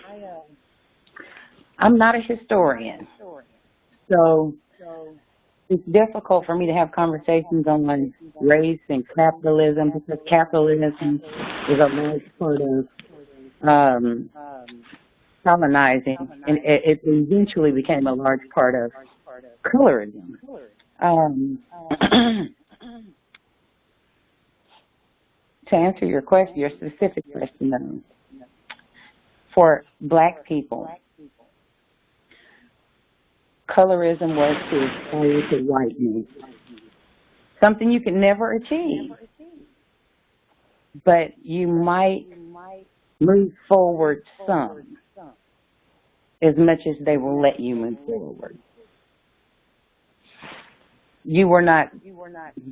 not a historian, so it's difficult for me to have conversations on race and capitalism, because capitalism is a large part of colonizing, and it eventually became a large part of colorism. To answer your question, your specific question, though, for black people, colorism was to aspire to whiteness, something you can never achieve, but you might move forward some, as much as they will let you move forward. You were not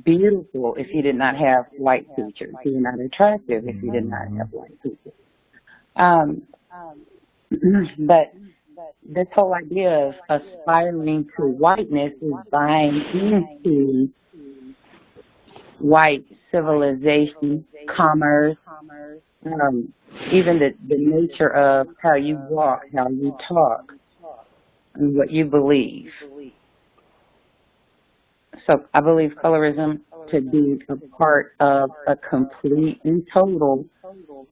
beautiful if you did not have white features. You were not attractive if you did not have white features. But this whole idea of aspiring to whiteness is buying into white civilization, commerce, even the nature of how you walk, how you talk, and what you believe. So I believe colorism to be a part of a complete and total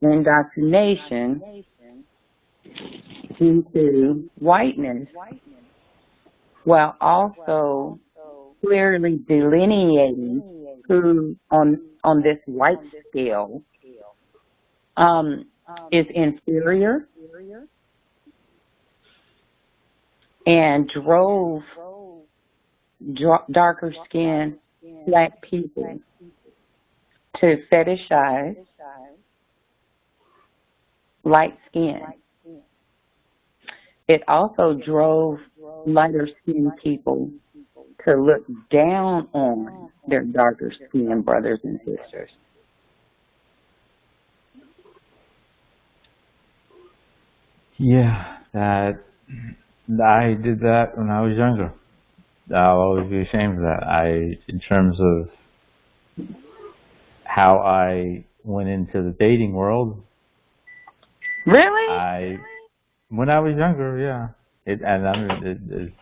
indoctrination into whiteness, while also clearly delineating who on this white scale is inferior and drove darker skinned black people to fetishize light skin. It also drove lighter-skinned people to look down on their darker-skinned brothers and sisters. Yeah, I did that when I was younger. I'll always be ashamed of that. In terms of how I went into the dating world. Really? When I was younger, yeah. And I'm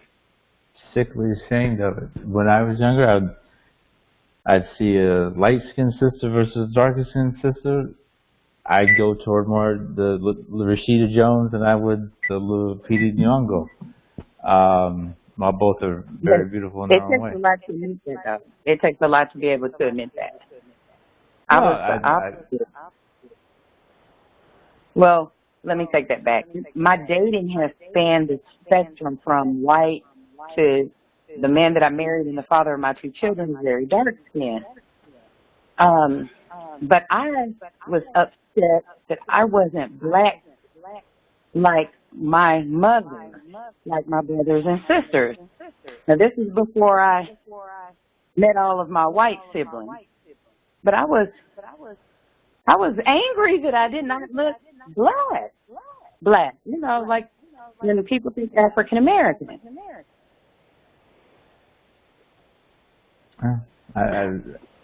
sickly ashamed of it. When I was younger, I'd see a light-skinned sister versus a darker-skinned sister. I'd go toward more the Rashida Jones than I would the Lupita Nyong'o. Both are very beautiful in their own way. It takes a lot to admit that, though. It takes a lot to be able to admit that. I was the opposite. Well, let me take that back. My dating has spanned the spectrum from white to the man that I married and the father of my two children is very dark skinned. But I was upset that I wasn't black like my mother, like my brothers and sisters. Now, this is before I met all of my white siblings. But I was angry that I did not look black. You know, like when the people think African American.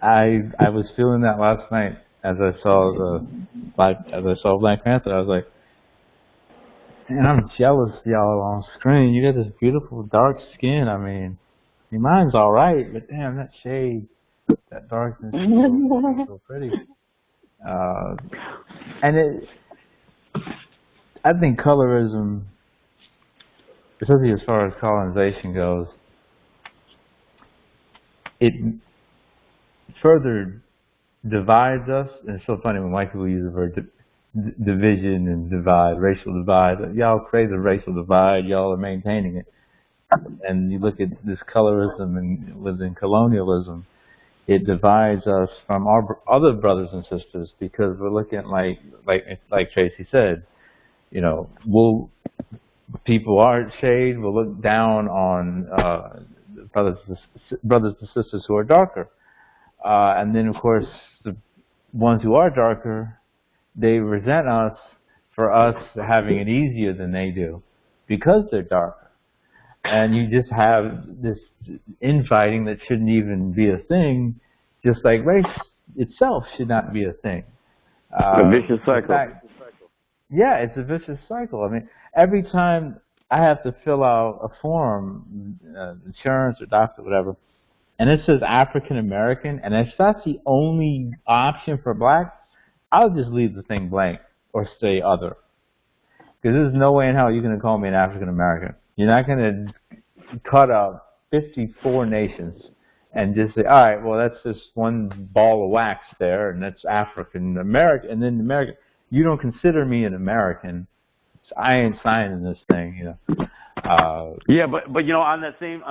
I was feeling that last night as I saw Black Panther. I was like, man, I'm jealous of y'all on screen. You got this beautiful dark skin. I mean, mine's all right, but damn, that shade, that darkness is so pretty. I think colorism, especially as far as colonization goes, it further divides us. And it's so funny when white people use the word division and divide, racial divide. Y'all create a racial divide. Y'all are maintaining it. And you look at this colorism and within colonialism, it divides us from our other brothers and sisters because we're looking at like Tracey said, you know, people our shade will look down on brothers and sisters who are darker, and then of course the ones who are darker, they resent us for us having it easier than they do because they're darker, and you just have this infighting that shouldn't even be a thing, just like race itself should not be a thing. A vicious cycle. Yeah, it's a vicious cycle. I mean, every time I have to fill out a form, insurance or doctor, whatever, and it says African American, and if that's the only option for black, I'll just leave the thing blank or say other. Because there's no way in hell you're going to call me an African American. You're not going to cut up 54 nations and just say, all right, well, that's just one ball of wax there, and that's African American, and then American. You don't consider me an American, so I ain't signing this thing, you know. Yeah, but you know, on that same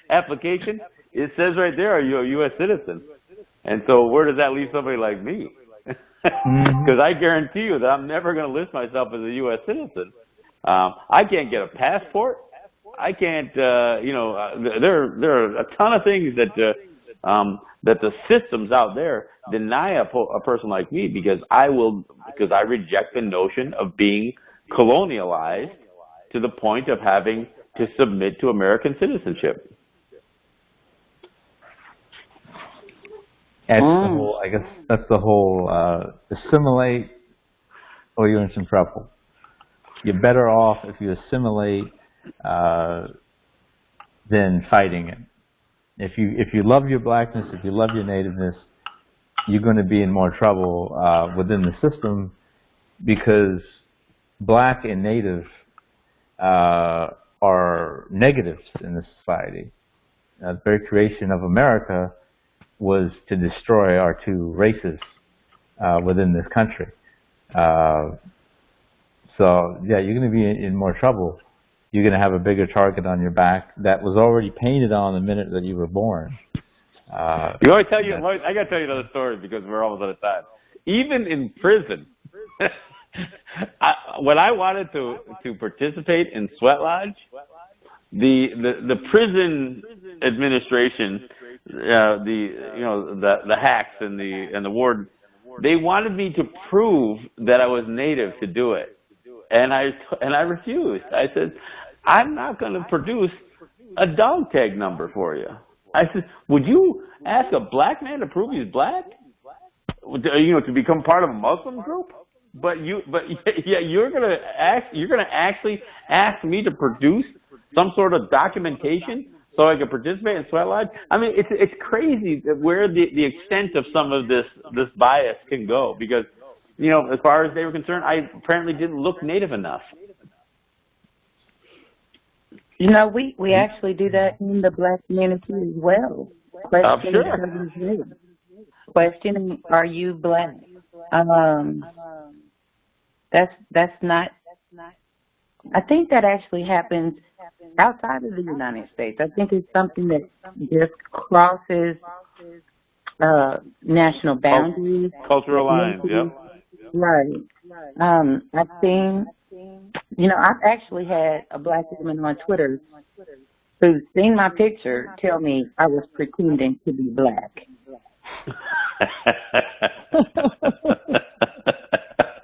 application, it says right there, are you a U.S. citizen? And so where does that leave somebody like me? Because I guarantee you that I'm never going to list myself as a U.S. citizen. I can't get a passport. I can't, you know, there are a ton of things that the systems out there deny a person like me because I reject the notion of being colonialized to the point of having to submit to American citizenship. That's the whole, I guess that's the whole assimilate or you're in some trouble. You're better off if you assimilate than fighting it. If you love your blackness, if you love your nativeness, you're going to be in more trouble within the system because black and native are negatives in the society. The very creation of America was to destroy our two races within this country. So yeah, you're going to be in more trouble. You're going to have a bigger target on your back that was already painted on the minute that you were born. You always tell you. I got to tell you another story because we're almost out of time. Even in prison, when I wanted to participate in Sweat Lodge, the prison administration, the hacks and the warden, they wanted me to prove that I was Native to do it, and I refused. I said, I'm not going to produce a dog tag number for you. I said, would you ask a black man to prove he's black? To become part of a Muslim group? But you're gonna actually ask me to produce some sort of documentation so I can participate in Sweat Lodge? I mean, it's crazy where the extent of some of this bias can go, because as far as they were concerned, I apparently didn't look Native enough. We actually do that in the black community as well. Questioning, are you black? That's not. I think that actually happens outside of the United States. I think it's something that just crosses national boundaries, cultural lines. Yep. Right. I've seen. I've actually had a black woman on Twitter who's seen my picture tell me I was pretending to be black.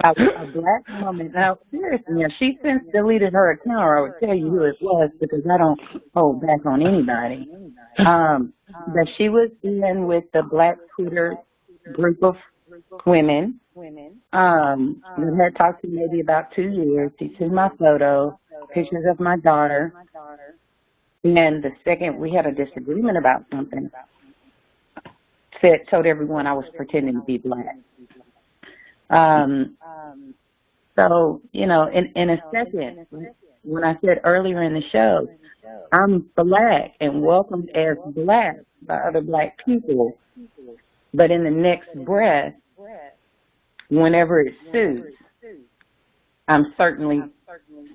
A black woman. Now, seriously, she's since deleted her account, or I would tell you who it was, because I don't hold back on anybody. But she was in with the black Twitter group of women. We had talked to maybe about 2 years. She took my photo, pictures of my daughter, and the second we had a disagreement about something, told everyone I was pretending to be black. So, in a second, when I said earlier in the show, I'm black and welcomed as black by other black people, but in the next breath, whenever it suits, I'm certainly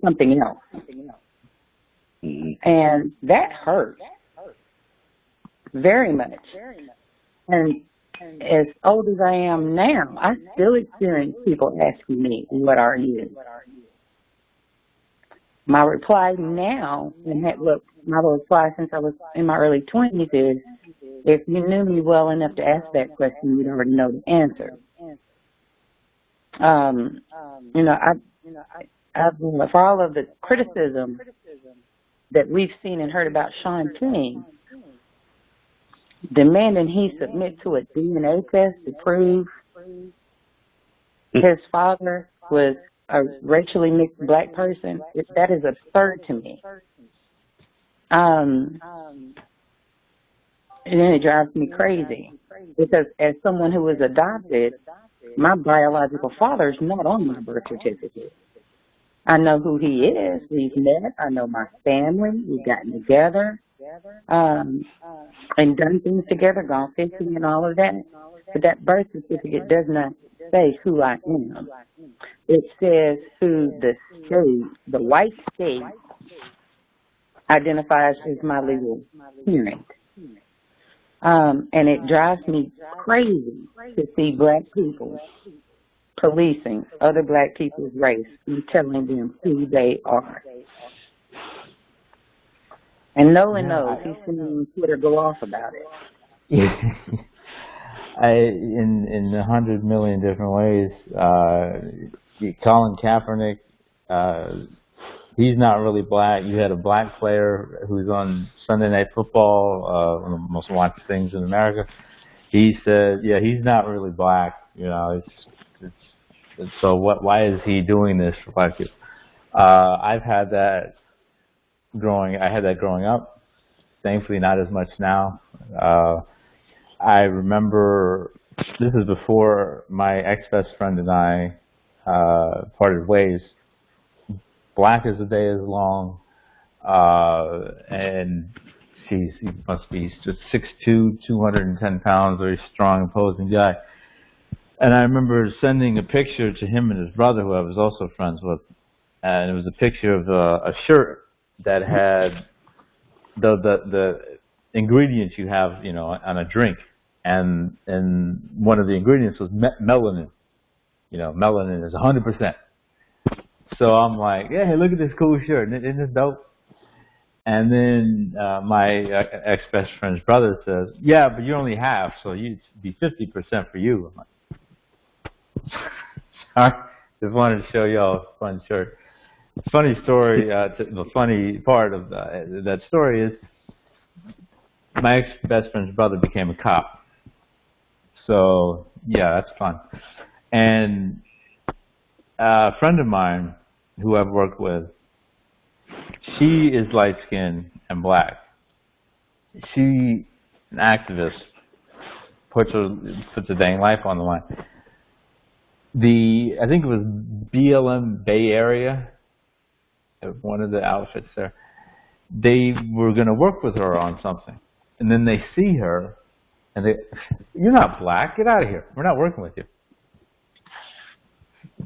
something else. And that hurts very much. And as old as I am now, I still experience people asking me, what are you? My reply now, and my reply since I was in my early 20s is, if you knew me well enough to ask that question, you'd already know the answer. For all of the criticism that we've seen and heard about Sean King, demanding he submit to a DNA test to prove his father was a racially mixed black person, that is absurd to me. And then it drives me crazy, because as someone who was adopted, my biological father is not on my birth certificate. I know who he is. We've met. I know my family. We've gotten together and done things together, gone fishing and all of that. But that birth certificate does not say who I am. It says who the state, the white state, identifies as my legal parent. And it drives me crazy to see black people policing other black people's race and telling them who they are. And Nolan knows. He's seen Twitter go off about it. In 100 million different ways. Colin Kaepernick, he's not really black. You had a black player who's on Sunday Night Football, one of the most watched things in America. He said, yeah, he's not really black. So why is he doing this for black people? I had that growing up. Thankfully, not as much now. I remember, this is before my ex-best friend and I parted ways. Black as the day is long, and he must be just 6'2", 210 pounds, very strong, imposing guy. And I remember sending a picture to him and his brother, who I was also friends with, and it was a picture of a shirt that had the ingredients you have, on a drink, and one of the ingredients was melanin. Melanin is 100%. So I'm like, yeah, hey, look at this cool shirt. Isn't this dope? And then my ex-best friend's brother says, yeah, but you're only half, so you'd be 50% for you. I'm like, sorry, just wanted to show y'all a fun shirt. Funny story, the funny part of that story is my ex-best friend's brother became a cop. So, yeah, that's fun. And a friend of mine who I've worked with, she is light-skinned and black. She, an activist, puts her dang life on the line. I think it was BLM Bay Area, one of the outfits there, they were going to work with her on something. And then they see her, and you're not black, get out of here. We're not working with you.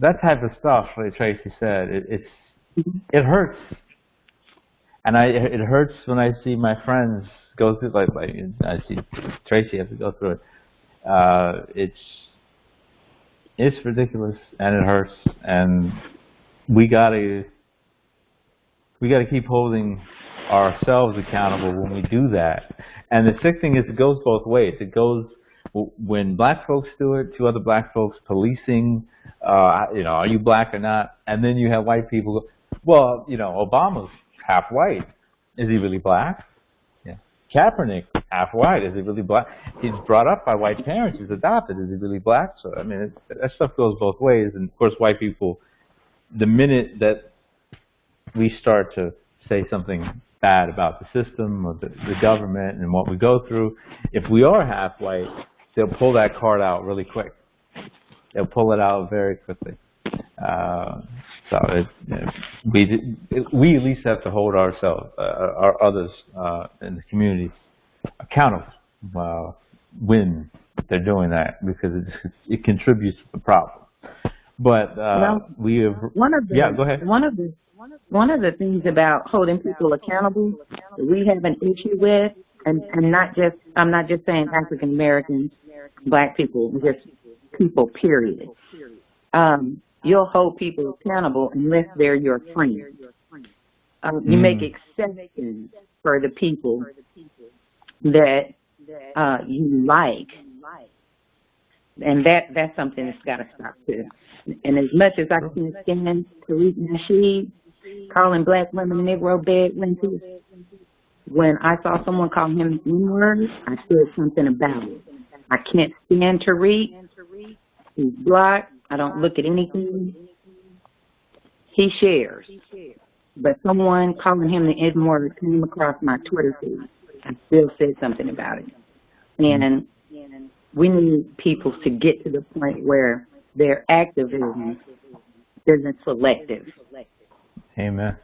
That type of stuff, like Tracey said, it hurts. And it hurts when I see my friends go through, like I see Tracey have to go through it. It's ridiculous, and it hurts, and we gotta keep holding ourselves accountable when we do that. And the sick thing is, it goes both ways. It goes when black folks do it to other black folks, policing, are you black or not? And then you have white people go, well, Obama's half white. Is he really black? Yeah. Kaepernick, half white. Is he really black? He's brought up by white parents. He's adopted. Is he really black? So, I mean, that stuff goes both ways. And, of course, white people, the minute that we start to say something bad about the system or the government and what we go through, if we are half white, they'll pull that card out really quick. They'll pull it out very quickly. We at least have to hold ourselves, our others in the community accountable when they're doing that, because it contributes to the problem. But we have. Go ahead. One of the things about holding people accountable that we have an issue with, and I'm not just saying African Americans, black people, just people, period. You'll hold people accountable unless they're your friend. You make exceptions for the people that you like, and that's something that's got to stop too. And as much as I can stand Tariq Nasheed calling black women Negro bed wenches, when I saw someone call him the N-word, I said something about it. I can't stand Tariq. He's black. I don't look at anything he shares. But someone calling him the N-word came across my Twitter feed. I still said something about it. And we need people to get to the point where their activism isn't selective. Amen.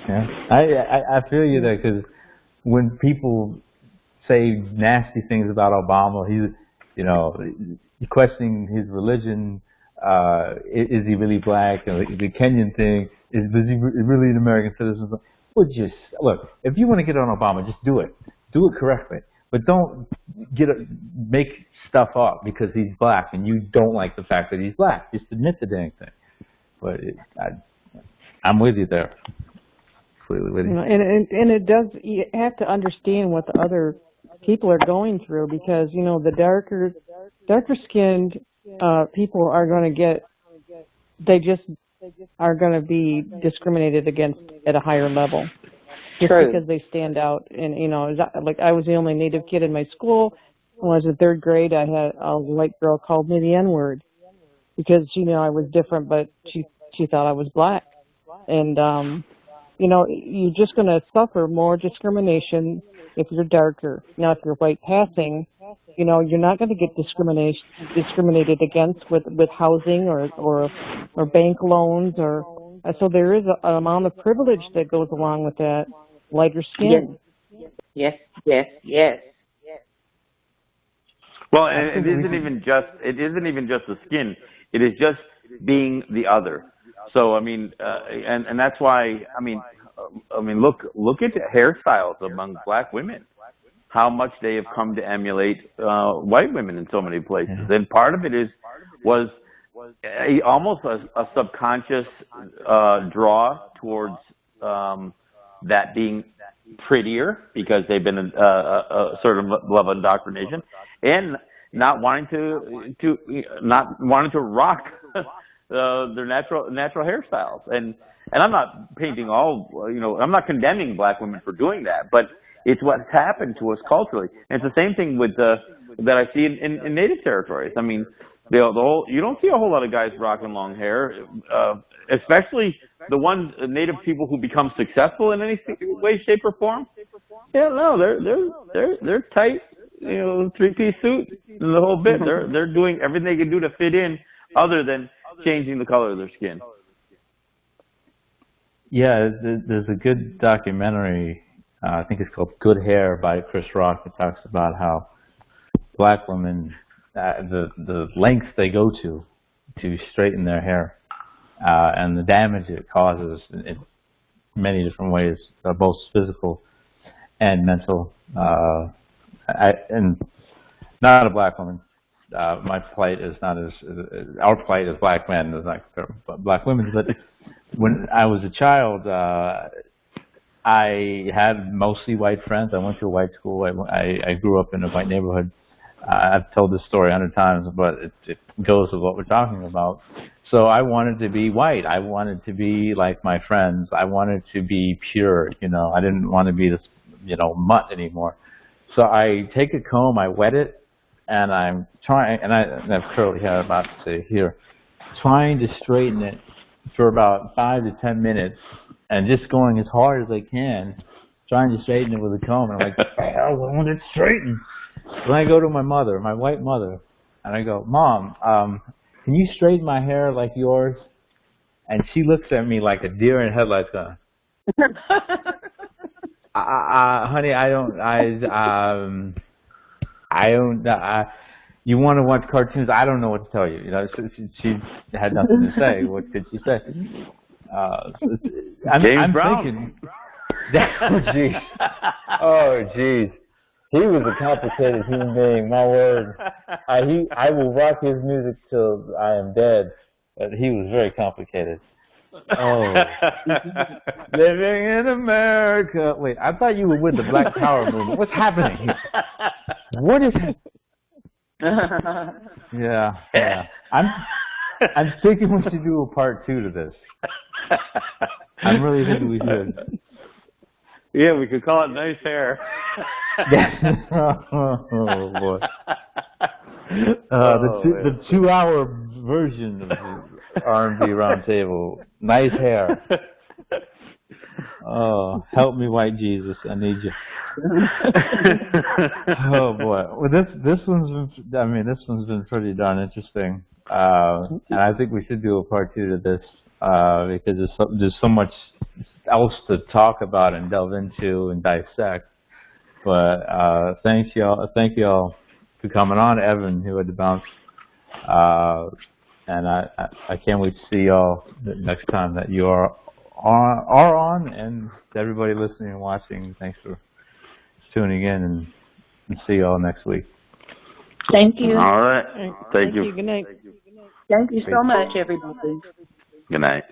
Yeah, I feel you there, because when people say nasty things about Obama, he's, questioning his religion, is he really black? The Kenyan thing, is he really an American citizen? Well, just look, if you want to get on Obama, just do it. Do it correctly. But don't make stuff up because he's black and you don't like the fact that he's black. Just admit the dang thing. But I'm with you there. Completely with you. And it does. You have to understand what the other people are going through, because the darker skinned people are going to get. They just are going to be discriminated against at a higher level. Just because they stand out. And, like I was the only Native kid in my school. When I was in third grade, I had a white girl called me the N-word because I was different, but she thought I was black. And, you're just going to suffer more discrimination if you're darker. Now, if you're white passing, you're not going to get discriminated against with housing or bank loans so there is an amount of privilege that goes along with that. Lighter skin. Yes. Well, and it isn't even just the skin. It is just being the other. So I mean, and that's why I mean, look at the hairstyles among black women. How much they have come to emulate white women in so many places, and part of it was almost a subconscious draw towards that being prettier because they've been a certain level of indoctrination, and not wanting to rock their natural hairstyles. And I'm not painting I'm not condemning black women for doing that, but it's what's happened to us culturally. And it's the same thing with that I see in native territories. I mean, you don't see a whole lot of guys rocking long hair, especially the native people who become successful in any way, shape, or form. Yeah, no, they're tight, 3-piece suit and the whole bit. They're doing everything they can do to fit in, other than changing the color of their skin. Yeah, there's a good documentary. I think it's called "Good Hair" by Chris Rock. It talks about how black women, the lengths they go to straighten their hair, and the damage it causes in many different ways, both physical and mental. And not a black woman. My plight is not our plight as black men is not black women. But when I was a child, I had mostly white friends. I went to a white school. I grew up in a white neighborhood. I've told this story 100 times, but it goes with what we're talking about. So I wanted to be white. I wanted to be like my friends. I wanted to be pure. I didn't want to be this, mutt anymore. So I take a comb, I wet it, and I'm trying, and I have curly hair, about to say here, trying to straighten it for about 5 to 10 minutes, and just going as hard as I can, trying to straighten it with a comb. And I'm like, I want it straightened. Then I go to my mother, my white mother, and I go, Mom, can you straighten my hair like yours? And she looks at me like a deer in headlights going, honey, you want to watch cartoons? I don't know what to tell you. She had nothing to say. What could she say? I'm thinking. Oh, jeez. He was a complicated human being. My word. I will rock his music till I am dead. But he was very complicated. Oh. Living in America. Wait, I thought you were with the Black Power movement. What's happening here? What is Yeah. I'm thinking we should do a part 2 to this. I'm really thinking we should. Yeah, we could call it Nice Hair. Oh boy. The 2-hour version of the R&B Roundtable. Nice Hair. Oh, help me, white Jesus. I need you. Oh boy. Well, this one's been pretty darn interesting. And I think we should do a part 2 to this, because there's so much else to talk about and delve into and dissect. But thank you all for coming on. Evan, who had to bounce, and I can't wait to see y'all next time that you are on, and to everybody listening and watching, thanks for tuning in, and see y'all next week. Thank you. All right. Thank you. Good night. Thank you so much, everybody. Good night.